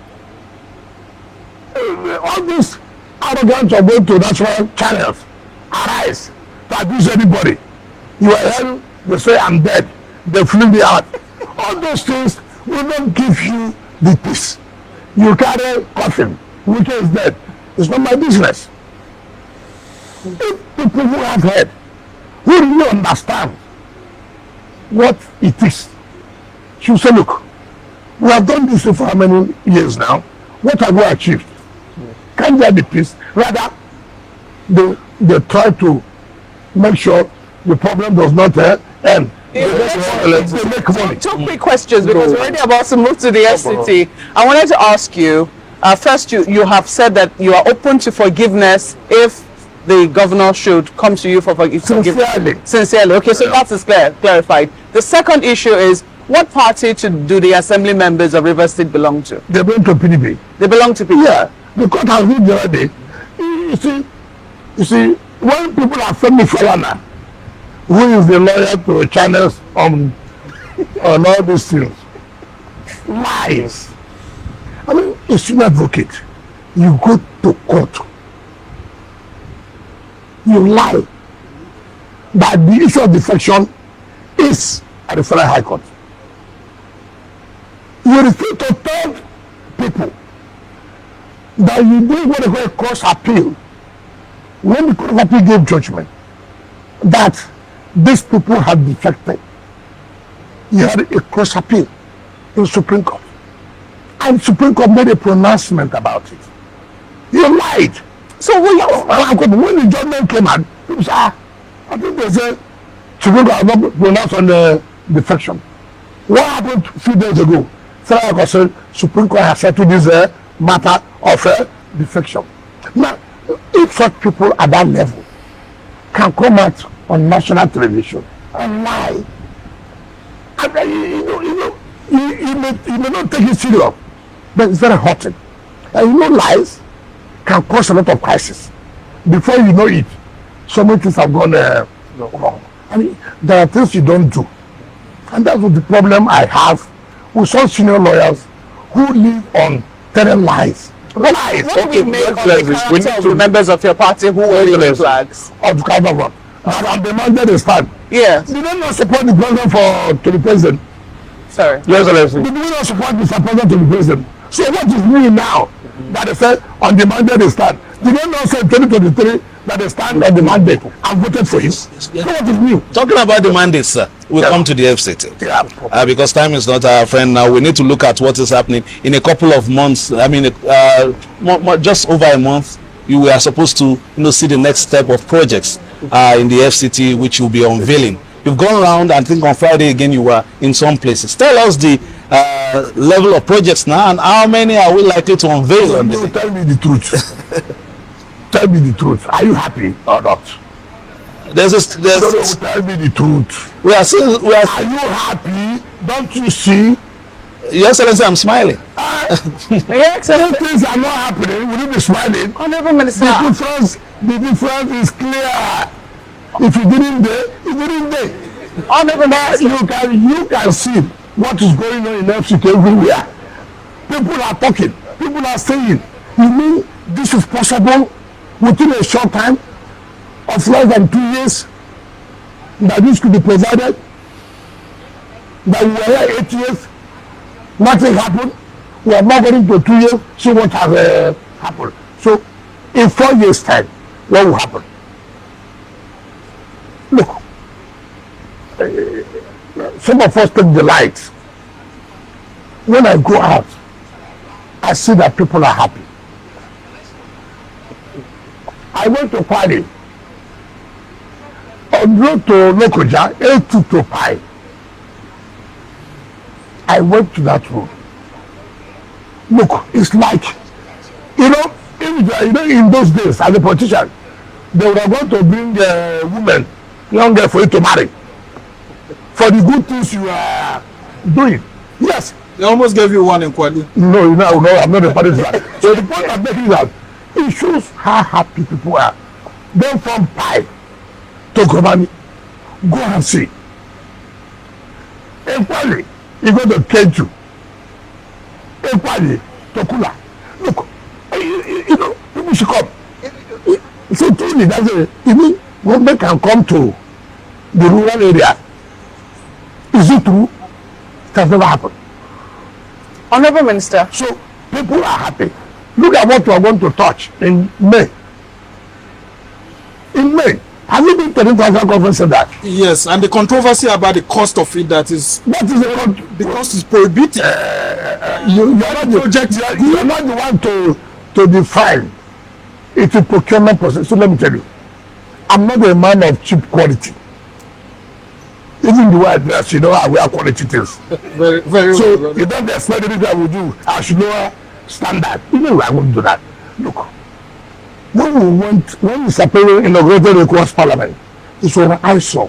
All this arrogance of going to national channels, arise to abuse anybody. You are here, they say I'm dead, they flew me out. All those things will not give you the peace. You carry coffin, which is dead. It's not my business. If people who have heard, who really understand what it is, should say, look, we have done this for how many years now? What have we achieved? Can't there be peace? Rather, they try to make sure the problem does not end. They make money. Two quick questions, because we're already about to move to the SCT. I wanted to ask you, first, you have said that you are open to forgiveness if the governor should come to you for forgiveness. Sincerely. Okay, so that is clarified. The second issue is, what party do the assembly members of Rivers State belong to? They belong to PDP. They belong to PDP? Yeah. The court has read the other day. You see, when people are Femi Falana, who is the lawyer to channels on all these things, lies. I mean, a senior advocate, you go to court, you lie that the issue of defection is at the Federal High Court. You refuse to tell people that you do what they call a cross appeal. When the Court of Appeal gave judgment that these people had defected, you had a cross appeal in Supreme Court. And Supreme Court made a pronouncement about it. You lied. So when the judgment came out, people said, I think they said Supreme Court has not pronounced on the defection. What happened a few days ago? Supreme Court has settled this matter of defection. Now, if such people at that level can come out on national television and lie, and then you may not take it serious, but it's very hurting. And lies can cause a lot of crisis. Before you know it, so many things have gone wrong. I mean, there are things you don't do. And that's what the problem I have with some senior lawyers who live on telling lies. Lies. What do we make of the character of the members of your party who wear the flags? Of the government. And demanded a stand. Yes. They don't not support the president to the president. Sorry. Your Excellency. The people don't support Mr. President to be president. So what is new now that they said on the mandate they stand? Did they not say 2023 that they stand on the mandate and voted for him? So what is new? Talking about the mandates, sir, we'll come to the FCT. Yeah. Because time is not our friend now. We need to look at what is happening in a couple of months. I mean, just over a month, you are supposed to see the next step of projects in the FCT, which you'll be unveiling. You've gone around, I think on Friday again, you were in some places. Tell us the level of projects now and how many are we likely to unveil? No, tell me the truth. Tell me the truth. Are you happy or not? There's tell me the truth. Are you happy? Don't you see? Your Excellency, I'm smiling. Your Excellency, things are not happening. Will you be smiling? Honorable Minister. The difference is clear. If you didn't there, Honorable Minister, you can see what is going on in FCT everywhere. People are talking. People are saying, you mean this is possible within a short time of less than 2 years that this could be provided? That we were here 8 years, nothing happened. We are now going to 2 years, see what has happened. So in 4 years' time, what will happen? Look, some of us take delight. When I go out, I see that people are happy. I went to party on road to Lokoja, A2 to Pai. I went to that road. Look, it's like, in those days, as a politician, they were going to bring a woman, young girl, for you to marry. For the good things you are doing. Yes. They almost gave you one in Kwali. No, I'm not a party to that. So the point I'm making is that it shows how happy people are. Then from Pai to Gromani, go and see. In Kwali, you go to Keju. In Kwali, to Kula. Look, people should come. So truly, that's it. You mean government can come to the rural area? Is it true? It has never happened. Honorable Minister. So people are happy. Look at what we are going to touch in May. In May, have you been to the international conference of that? Yes, and the controversy about the cost of it, that is, what is the cost is prohibitive. You're not the one to define. It's a procurement process. So let me tell you, I'm not a man of cheap quality. Even the way I dress, I wear quality things. Very, very so well. You don't expect anything I will do. I should know standard. I won't do that. Look, when Mr. President inaugurated the Cross Parliament, it's when I saw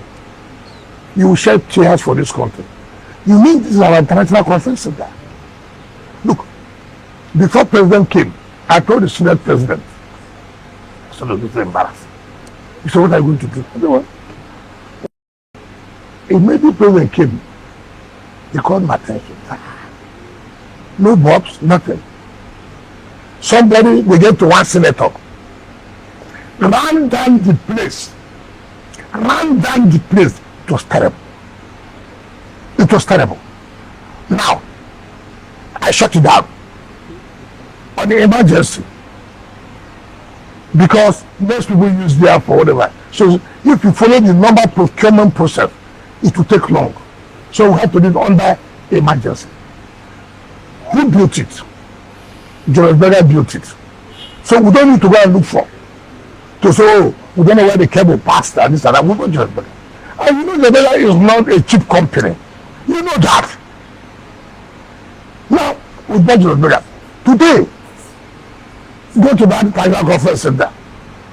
you will shed tears for this country. You mean this is our international conference center? Look, before President came, I told the Senate President, I said, I'm embarrassed. He said, what are you going to do? I said, what? Immediately President came, he called my attention. No bobs, nothing. Somebody, we get to one senator, ran down the place. It was terrible. It was terrible. Now, I shut it down on the emergency because most people use there for whatever. So if you follow the normal procurement process, it will take long. So we have to do it under emergency. Who built it? George Berger built it. So we don't need to go and look for. To say, oh, we don't know where the cable passed and this and that. We go George Berger. And George Berger is not a cheap company. You know that. Now, with George Berger, today, go to that Tiger Conference Center.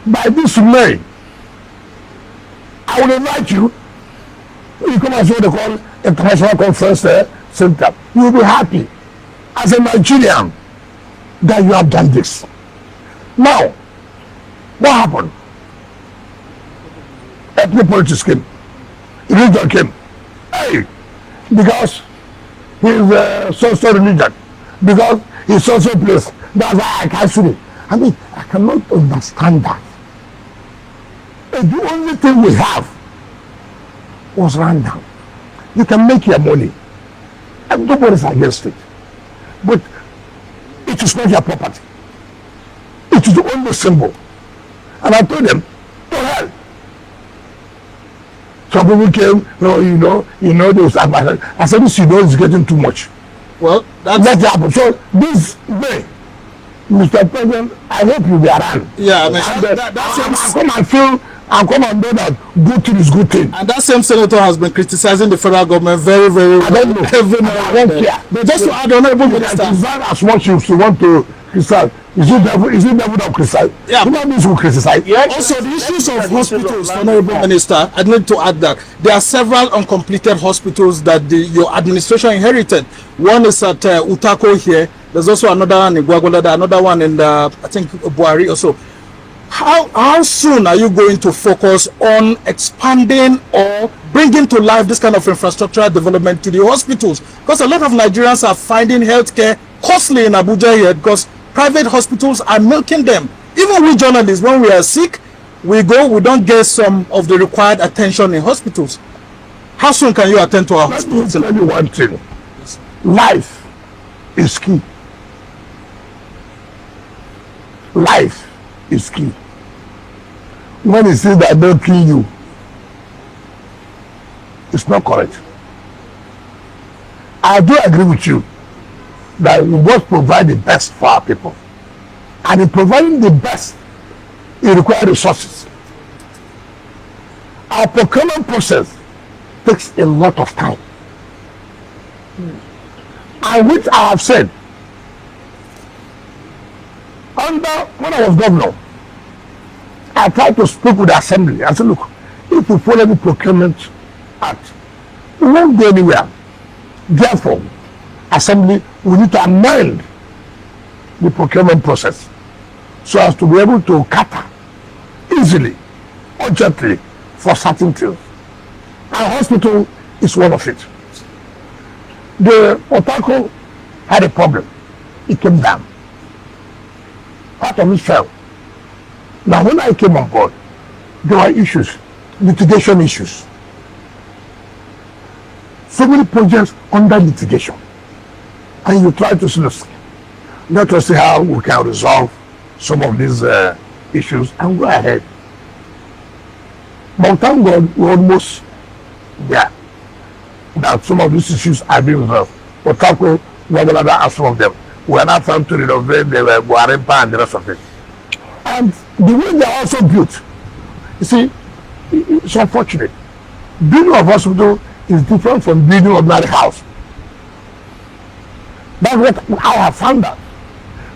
By this May, I will invite you. You come and see what they call International Conference Center. You will be happy as a Nigerian that you have done this. Now, what happened? Ethnic politics came. Religion came. Hey, because he's so religion. Because he's so place. That's why I can't see it. I mean, I cannot understand that. And the only thing we have was run down. You can make your money. And nobody's against it. But it is not your property. It is the only symbol. And I told them, to hell. Some people came, they was advising. I said, this is getting too much. Well, Let it happen. So this way, Mr. President, I hope you'll be around. Yeah, I mean, I'll come and know that good thing is good thing. and that same senator has been criticizing the federal government very, very I don't know. I don't care. But just to add, Honorable Minister, It's not as much as you want to criticize. Is it devil that criticize? Yeah. Human beings will criticize. also the issues of hospitals, Honorable Minister, I'd like to add that there are several uncompleted hospitals that your administration inherited. One is at Utako here. There's also another one in Guagualada, another one in I think Buari also. How soon are you going to focus on expanding or bringing to life this kind of infrastructural development to the hospitals? Because a lot of Nigerians are finding healthcare costly in Abuja here because private hospitals are milking them. Even we journalists, when we are sick, we don't get some of the required attention in hospitals. How soon can you attend to our Let me hospitals? tell you one thing. Life is key. Life is key. When it says that they'll kill you, it's not correct. I do agree with you that we must provide the best for our people. And in providing the best, it requires resources. Our procurement process takes a lot of time. And which I have said, when I was governor, I tried to speak with the assembly. I said, look, if we follow the procurement act, we won't go anywhere. Therefore, assembly, we need to amend the procurement process so as to be able to cater easily, urgently for certain things. Our hospital is one of it. The Otako had a problem. It came down. Part of it fell. Now, when I came on board, there were issues, litigation issues. So many projects under litigation. And you try to let us see how we can resolve some of these issues and go ahead. But thank God, we're almost there. That some of these issues are being resolved. But Otako, Wagalada, and some of them. We are not trying to renovate the Guarimpa and the rest of it. And the way they are also built, you see, it's unfortunate. Building of hospital is different from building ordinary house. That's what I have found out.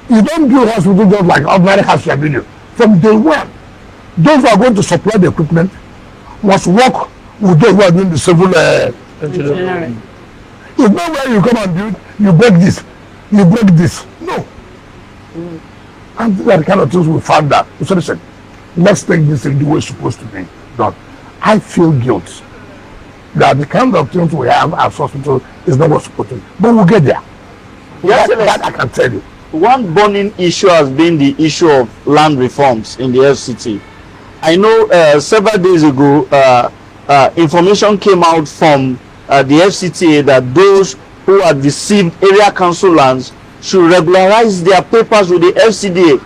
You don't build hospital just like ordinary house you are building. From day one, those who are going to supply the equipment must work with those who are doing the civil engineering. It's not where you come and build, you break this, you break this. No. And these are the kind of things we found out. So listen, let's take this in the way it's supposed to be done. I feel guilt that the kind of things we have as hospital is not what's supposed to be. But we'll get there. Yes, that I can tell you. One burning issue has been the issue of land reforms in the FCT. I know several days ago, information came out from the FCTA that those who had received area council lands should regularize their papers with the FCDA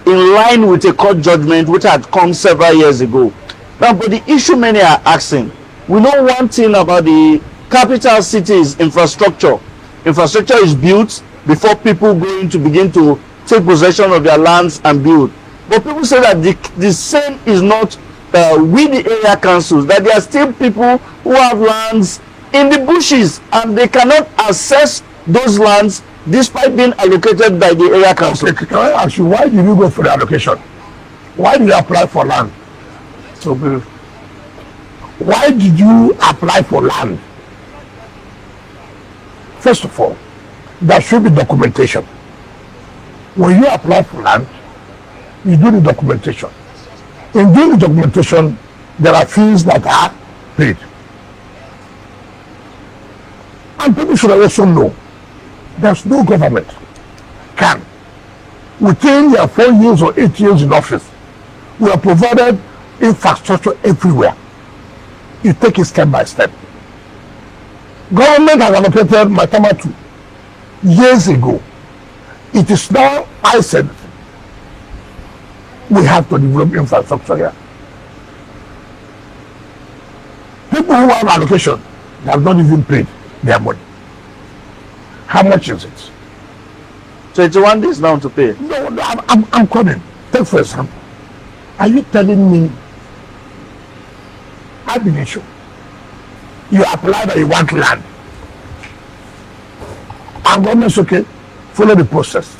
in line with a court judgment which had come several years ago. Now, but the issue many are asking, we know one thing about the capital cities infrastructure. Infrastructure is built before people going to begin to take possession of their lands and build. But people say that the same is not with the area councils, that there are still people who have lands in the bushes and they cannot access those lands despite being allocated by the area council. Okay, can I ask you, why did you go for the allocation? Why did you apply for land? So, why did you apply for land? First of all, there should be documentation. When you apply for land, you do the documentation. In doing the documentation, there are fees that are paid. And people should also know there's no government can, within their 4 years or 8 years in office, we have provided infrastructure everywhere. You take it step by step. Government has allocated Maitama 2 years ago. It is now, I said, we have to develop infrastructure here. People who have allocation have not even paid their money. How much is it? 21 days now to pay. No, I'm coming. Take for example, are you telling me, I've been issued, you apply that you want land, and government's okay, follow the process.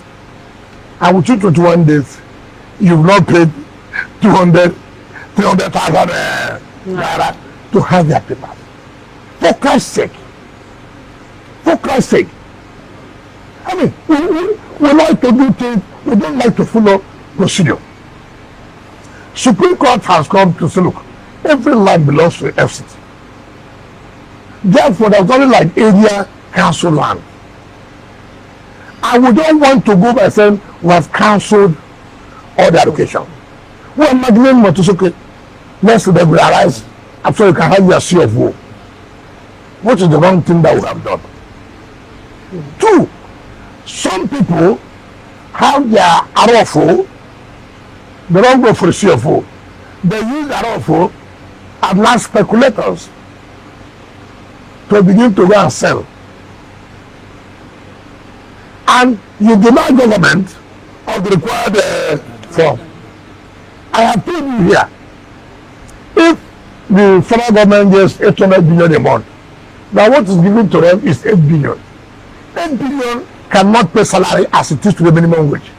And within 21 days, you've not paid 300,000 naira to have their paper. For Christ's sake. For Christ's sake. I mean, we like to do things, we don't like to follow procedure. Supreme Court has come to say, look, every land belongs to the FCT. Therefore, there's only like area council land. And we don't want to go by saying we have cancelled all the allocation. We are imagining what is okay. Let's regularize. I'm sure you can have your sea of woe. What is the wrong thing that we have done? 2, some people have their arofo. They don't go for the sea of woe. They use arofo as land speculators to begin to go and sell. And you deny government of the required form. I have told you here, if the federal government gets 800 billion a month, now what is given to them is 8 billion. 8 billion cannot pay salary as it is to the minimum wage.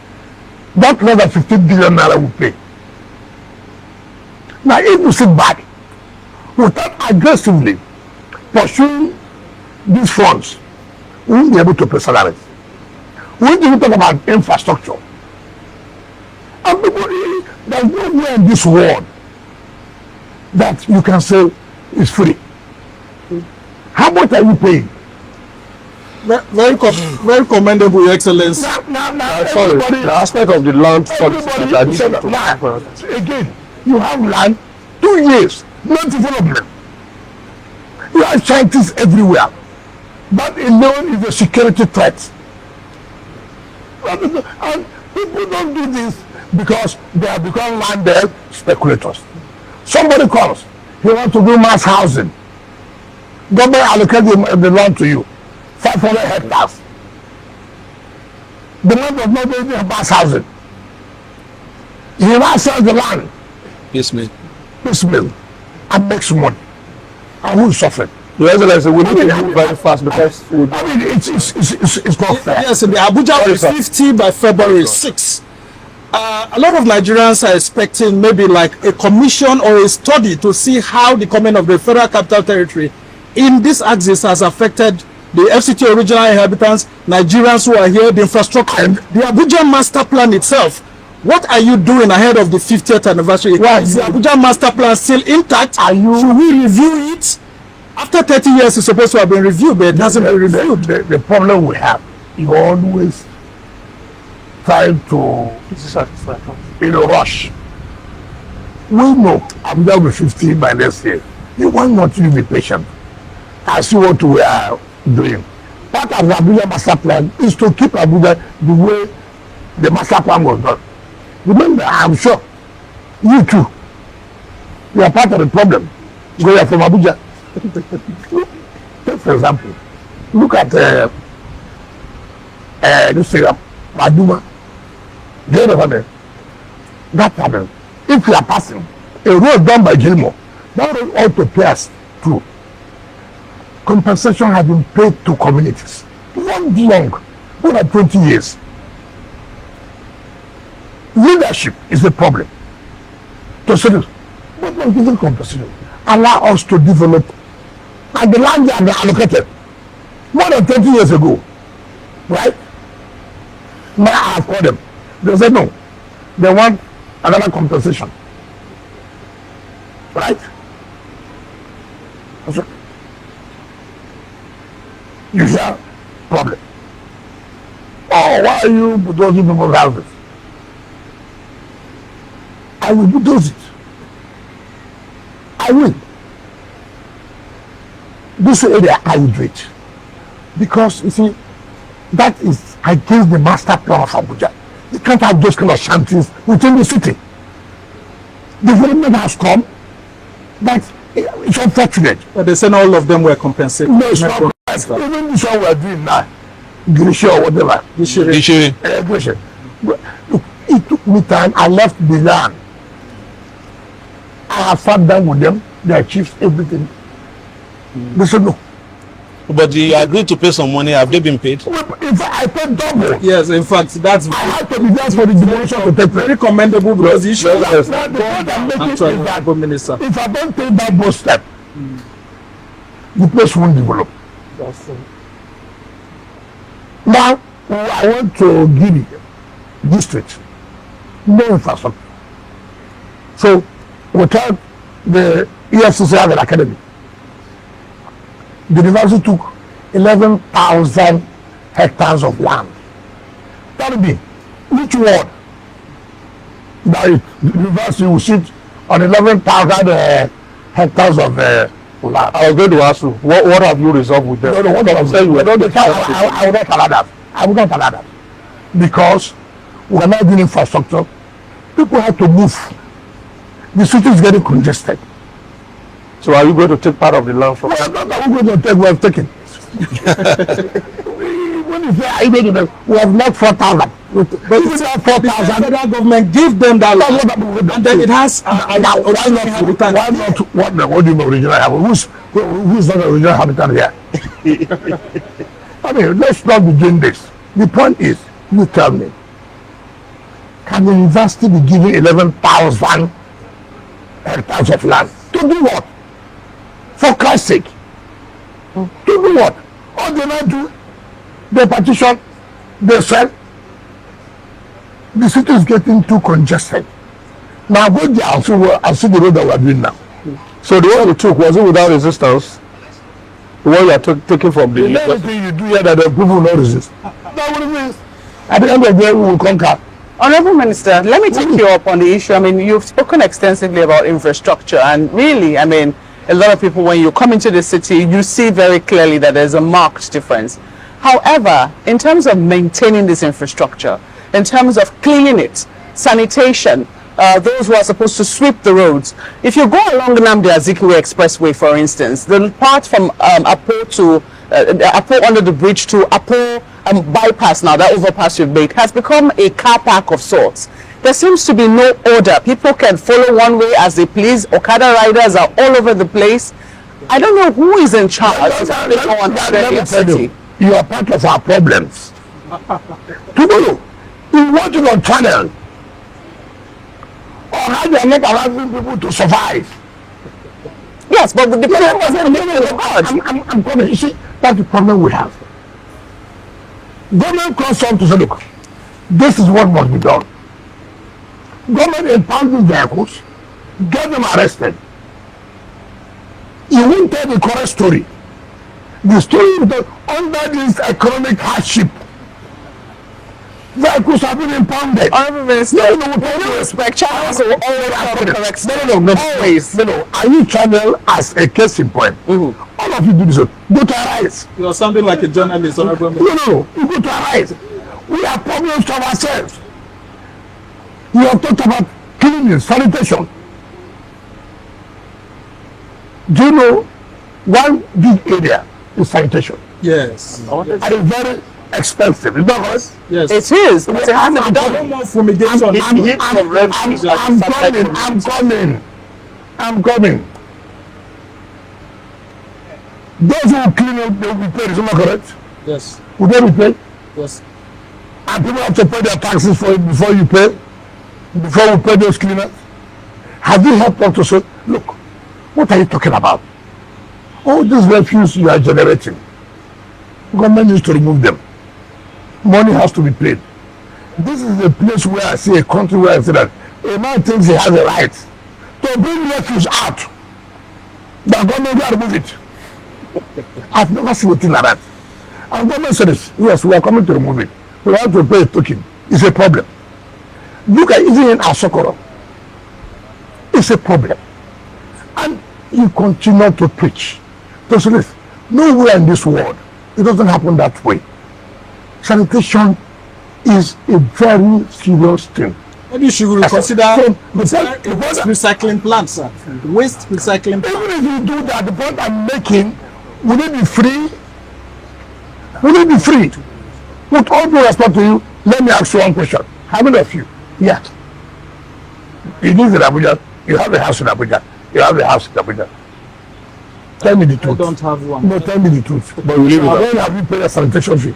Not less than 15 billion naira will pay. Now if you sit back without aggressively pursuing these funds, we won't be able to pay salaries. We won't even talk about infrastructure. And people, there's nowhere in this world that you can say is free. How much are you paying? Very commendable, Your Excellency. Sorry, the aspect of the land Again, you have land 2 years, no development. You have scientists everywhere. That alone is a security threat. And people don't do this because they have become landed speculators. Somebody comes, he wants to do mass housing. Government allocate the land to you, 500 hectares. The land does not do mass housing. He now sells the land. Piecemeal, and makes money. And who is suffering? Your Excellency, we need to move very fast because I mean, it's not fair. Yes, in the Abuja will be 50 by February 6. A lot of Nigerians are expecting maybe like a commission or a study to see how the coming of the Federal Capital Territory in this axis has affected the FCT original inhabitants, Nigerians who are here, the infrastructure, and the Abuja Master Plan itself. What are you doing ahead of the 50th anniversary? Why? Is the Abuja Master Plan still intact? Should we review it? After 30 years, it's supposed to have been reviewed, but it hasn't been reviewed. The problem we have, you always try to, rush. We know Abuja will be 50 by next year. You want not to be patient. I see what we are doing. Part of the Abuja Master Plan is to keep Abuja the way the Master Plan was done. Remember, I'm sure, you too, you are part of the problem. Because you are from Abuja. Take for example, look at this thing, Maduma. The other one, that happened. If you are passing a road done by Gilmore, that road ought to pay us through. Compensation has been paid to communities. Long, more than 20 years. Leadership is the problem. To say this, but not giving compensation. Allow us to develop. And the land they are allocated more than 20 years ago, right? Now I have called them. They said no. They want another compensation, right? So, you hear problem. Oh, why are you bulldozing people's houses? I will bulldoze it. I will. this area I will do it. Because you see, that is against the master plan of Abuja. You can't have those kind of shanties within the city. Development has come, but it's unfortunate. But they said all of them were compensated. No, it's not. Even this one we're doing now, Grisha or whatever. Grisha. Look, it took me time. I left the land. I have sat down with them. They achieved everything. They said no. But you agreed to pay some money. Have they been paid? In fact, I paid double. Yes, in fact, that's I had to be there for the demolition to take place. very commendable because you should have Now, the point I'm making is that Minister. if I don't take that bold step, the place won't develop. Now, I went to Guinea district, no infrastructure. So, without the EFCC have an academy, the university took 11,000 hectares of land. Tell me, which ward that the university will sit on 11,000 hectares of land? I was going to ask you, what have you resolved with them? No, what I'm saying, I will not allow that. I will not allow that. Because we are not doing infrastructure. People have to move. The city is getting congested. So are you going to take part of the land from? Well, not that we're going to take, we have taken. When you say, are you going to take, we have not 4,000. But even that 4,000, federal government give them that land, and then it has why not, what do you mean original habitat? Who's not the original habitat here? I mean, let's not be doing this. The point is, you tell me, can the university be giving 11,000 hectares of land? To do what? For Christ's sake. To do what? All they not do, they partition, they sell. The city is getting too congested. Now go there and see the road that we are doing now. So the one you took, was it without resistance? The one you are taking from the... Everything you do here that the people will not resist. That would mean at the end of the day we will conquer. Honorable Minister, let me take you up on the issue. I mean, you've spoken extensively about infrastructure, and really, I mean, a lot of people, when you come into the city, you see very clearly that there's a marked difference. However, in terms of maintaining this infrastructure, in terms of cleaning it, sanitation, those who are supposed to sweep the roads. If you go along nnamdi Azikiwe Expressway, for instance, the part from Apo to Apo under the bridge to Apo bypass now, that overpass you've made, has become a car park of sorts. There seems to be no order. People can follow one way as they please. Okada riders are all over the place. I don't know who is in charge. You are part of our problems. Tomorrow, you want to on channel. Or how they are not allowing people to survive. Yes, but the problem wasn't I'm coming. You see, that's the problem we have. Government comes up to say, look, this is what must be done. Government impounds these vehicles, get them arrested. You won't tell the correct story. The story is that under this economic hardship, vehicles have been impounded. Honorable Minister, no, respect channels will always have the correct story. No, always. No. Are you channel as a case in point? All of you do this. Go to Arise. You are sounding like a journalist, Honorable Minister. No. You go to Arise. We have problems to ourselves. You have talked about cleaning, sanitation. Do you know one big area is sanitation? Yes. And it's very expensive. Is that right? Yes. It is. But it has to be done. No more fumigation. I'm coming. Those who clean up, they will be paid. Is that correct? Yes. Will they be paid? Yes. And people have to pay their taxes for it before you pay? Before we pay those cleaners? Have you helped us to say, look, what are you talking about? All these refuse you are generating, government needs to remove them. Money has to be paid. This is a place where I see a country where I say that a man thinks he has a right to bring refuse out. The government will remove it. I've never seen a thing like that. And government said this, yes, we are coming to remove it. We have to pay a token. It's a problem. Look at even in Asokoro. It's a problem. And you continue to preach. To say this, Nowhere in this world, it doesn't happen that way. Sanitation is a very serious thing. Maybe you should reconsider waste recycling plants, sir. Waste recycling plants. Even if you do that, the point I'm making, will it be free? Will it be free? With all due respect to you, let me ask you one question. How many of you? Yeah. You live in Abuja, you have a house in Abuja, you have a house in Abuja. Tell me the truth. I don't have one. No, tell me the truth. But we live in When have you paid a sanitation fee?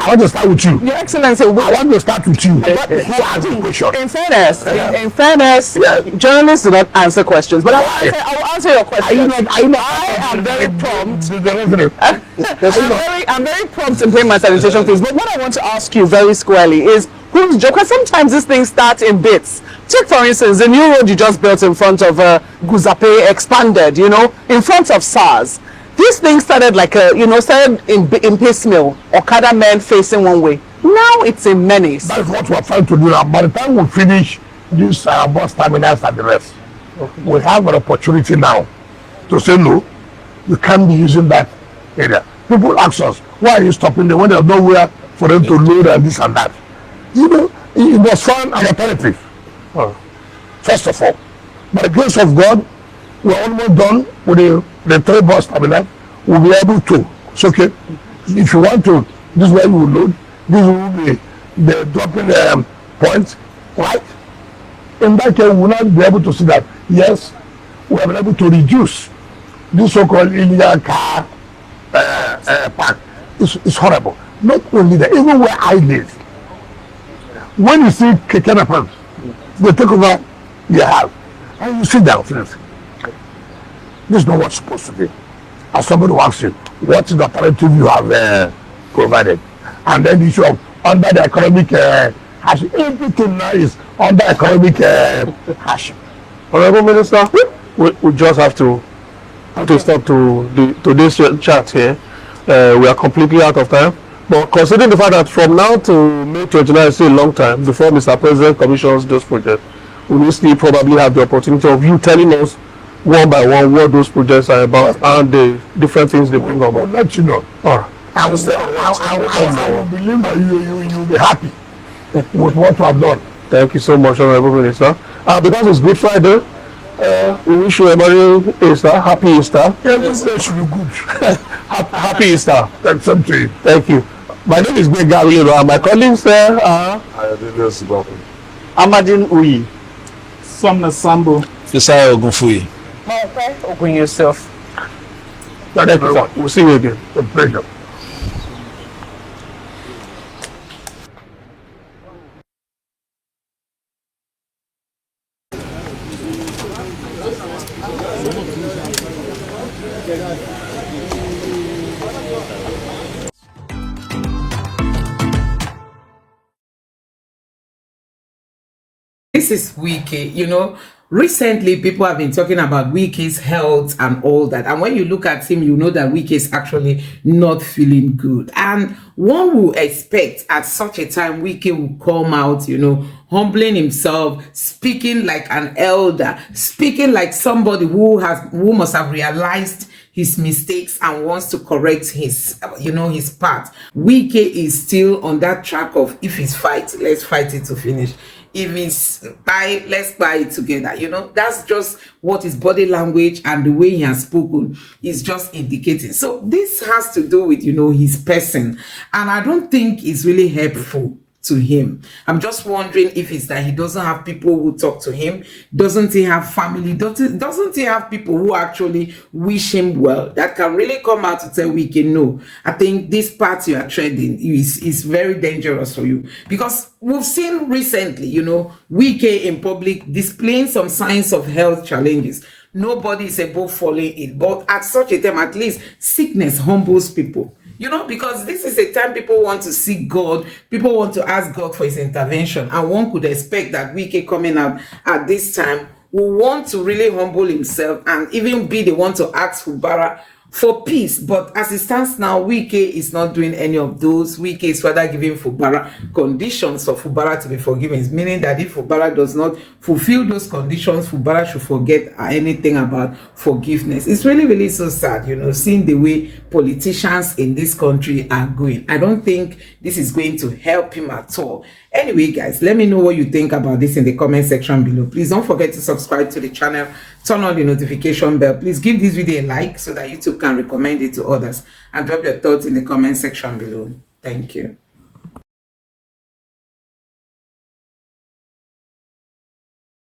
I want to start with you. Your Excellency, I want to start with you. Who has the question? in fairness, journalists do not answer questions, but I will answer your question. I am very prompt. I'm very prompt in paying my sanitation fees. But what I want to ask you very squarely is, whose job? Because sometimes these things start in bits. Take for instance the new road you just built in front of Guzape expanded. In front of SARS. This thing started like started in piecemeal. Okada men facing one way. Now it's a menace. That's what we're trying to do now. By the time we finish this bus terminals and the rest, we have an opportunity now to say no, you can't be using that area. People ask us, why are you stopping them when there's nowhere for them to load and this and that? It was found an alternative. First of all, by the grace of God, we're almost done with the 3 bus terminal. We'll be able to. It's okay. If you want to, this is where you will load. This will be the dropping point, right? In that case, we will not be able to see that, yes, we have been able to reduce this so-called illegal car park. It's horrible. Not only that, even where I live, when you see Kekenapans, they take over your house, and you sit down, please. This is not what's supposed to be. As somebody asks you, what is the alternative you have provided? And then the issue of under the economic hash, everything now is under economic hash. Honorable Minister, we just have to stop to today's chat here. We are completely out of time. But considering the fact that from now to May 29 is still a long time before Mr. President commissions those projects, we will still probably have the opportunity of you telling us one by one what those projects are about and the different things they bring about. I'll let you know. I will believe that you'll be happy with what you have done. Thank you so much, Honorable Minister. Because it's Good Friday, we wish you a Merry Easter, Happy Easter. Everything should be good. Happy Easter. Thanks, same to you. Thank you. My name is Greg Gabriel, and my colleagues there are Amadin Uyi, Somna Sambo, Fisaya Ogunfuyi. Open yourself. Thank you very much. We'll see you again. It's a pleasure. This is Wike. Recently people have been talking about Wike's health and all that. And when you look at him, you know that Wike is actually not feeling good. And one will expect at such a time Wike will come out, humbling himself, speaking like an elder, speaking like somebody who must have realized his mistakes and wants to correct his part. Wike is still on that track of, if it's fight, let's fight it to finish. If it's buy, let's buy it together. That's just what his body language and the way he has spoken is just indicating. So this has to do with, his person. And I don't think it's really helpful to him. I'm just wondering if it's that he doesn't have people who talk to him. Doesn't he have family? Doesn't he have people who actually wish him well, that can really come out to tell Wike, no, I think this path you are treading is very dangerous for you? Because we've seen recently, Wike in public displaying some signs of health challenges. Nobody is above following it. But at such a time, at least sickness humbles people. Because this is a time people want to seek God, people want to ask God for his intervention, and one could expect that Wike coming out at this time will want to really humble himself and even be the one to ask Fubara for peace. But as it stands now, Wike is not doing any of those. Wike is rather giving Fubara conditions for Fubara to be forgiven, meaning that if Fubara does not fulfill those conditions, Fubara should forget anything about forgiveness. It's really, really so sad, you know, seeing the way politicians in this country are going. I don't think this is going to help him at all. Anyway, guys, let me know what you think about this in the comment section below. Please don't forget to subscribe to the channel, turn on the notification bell. Please give this video a like so that YouTube can recommend it to others, and drop your thoughts in the comment section below. Thank you.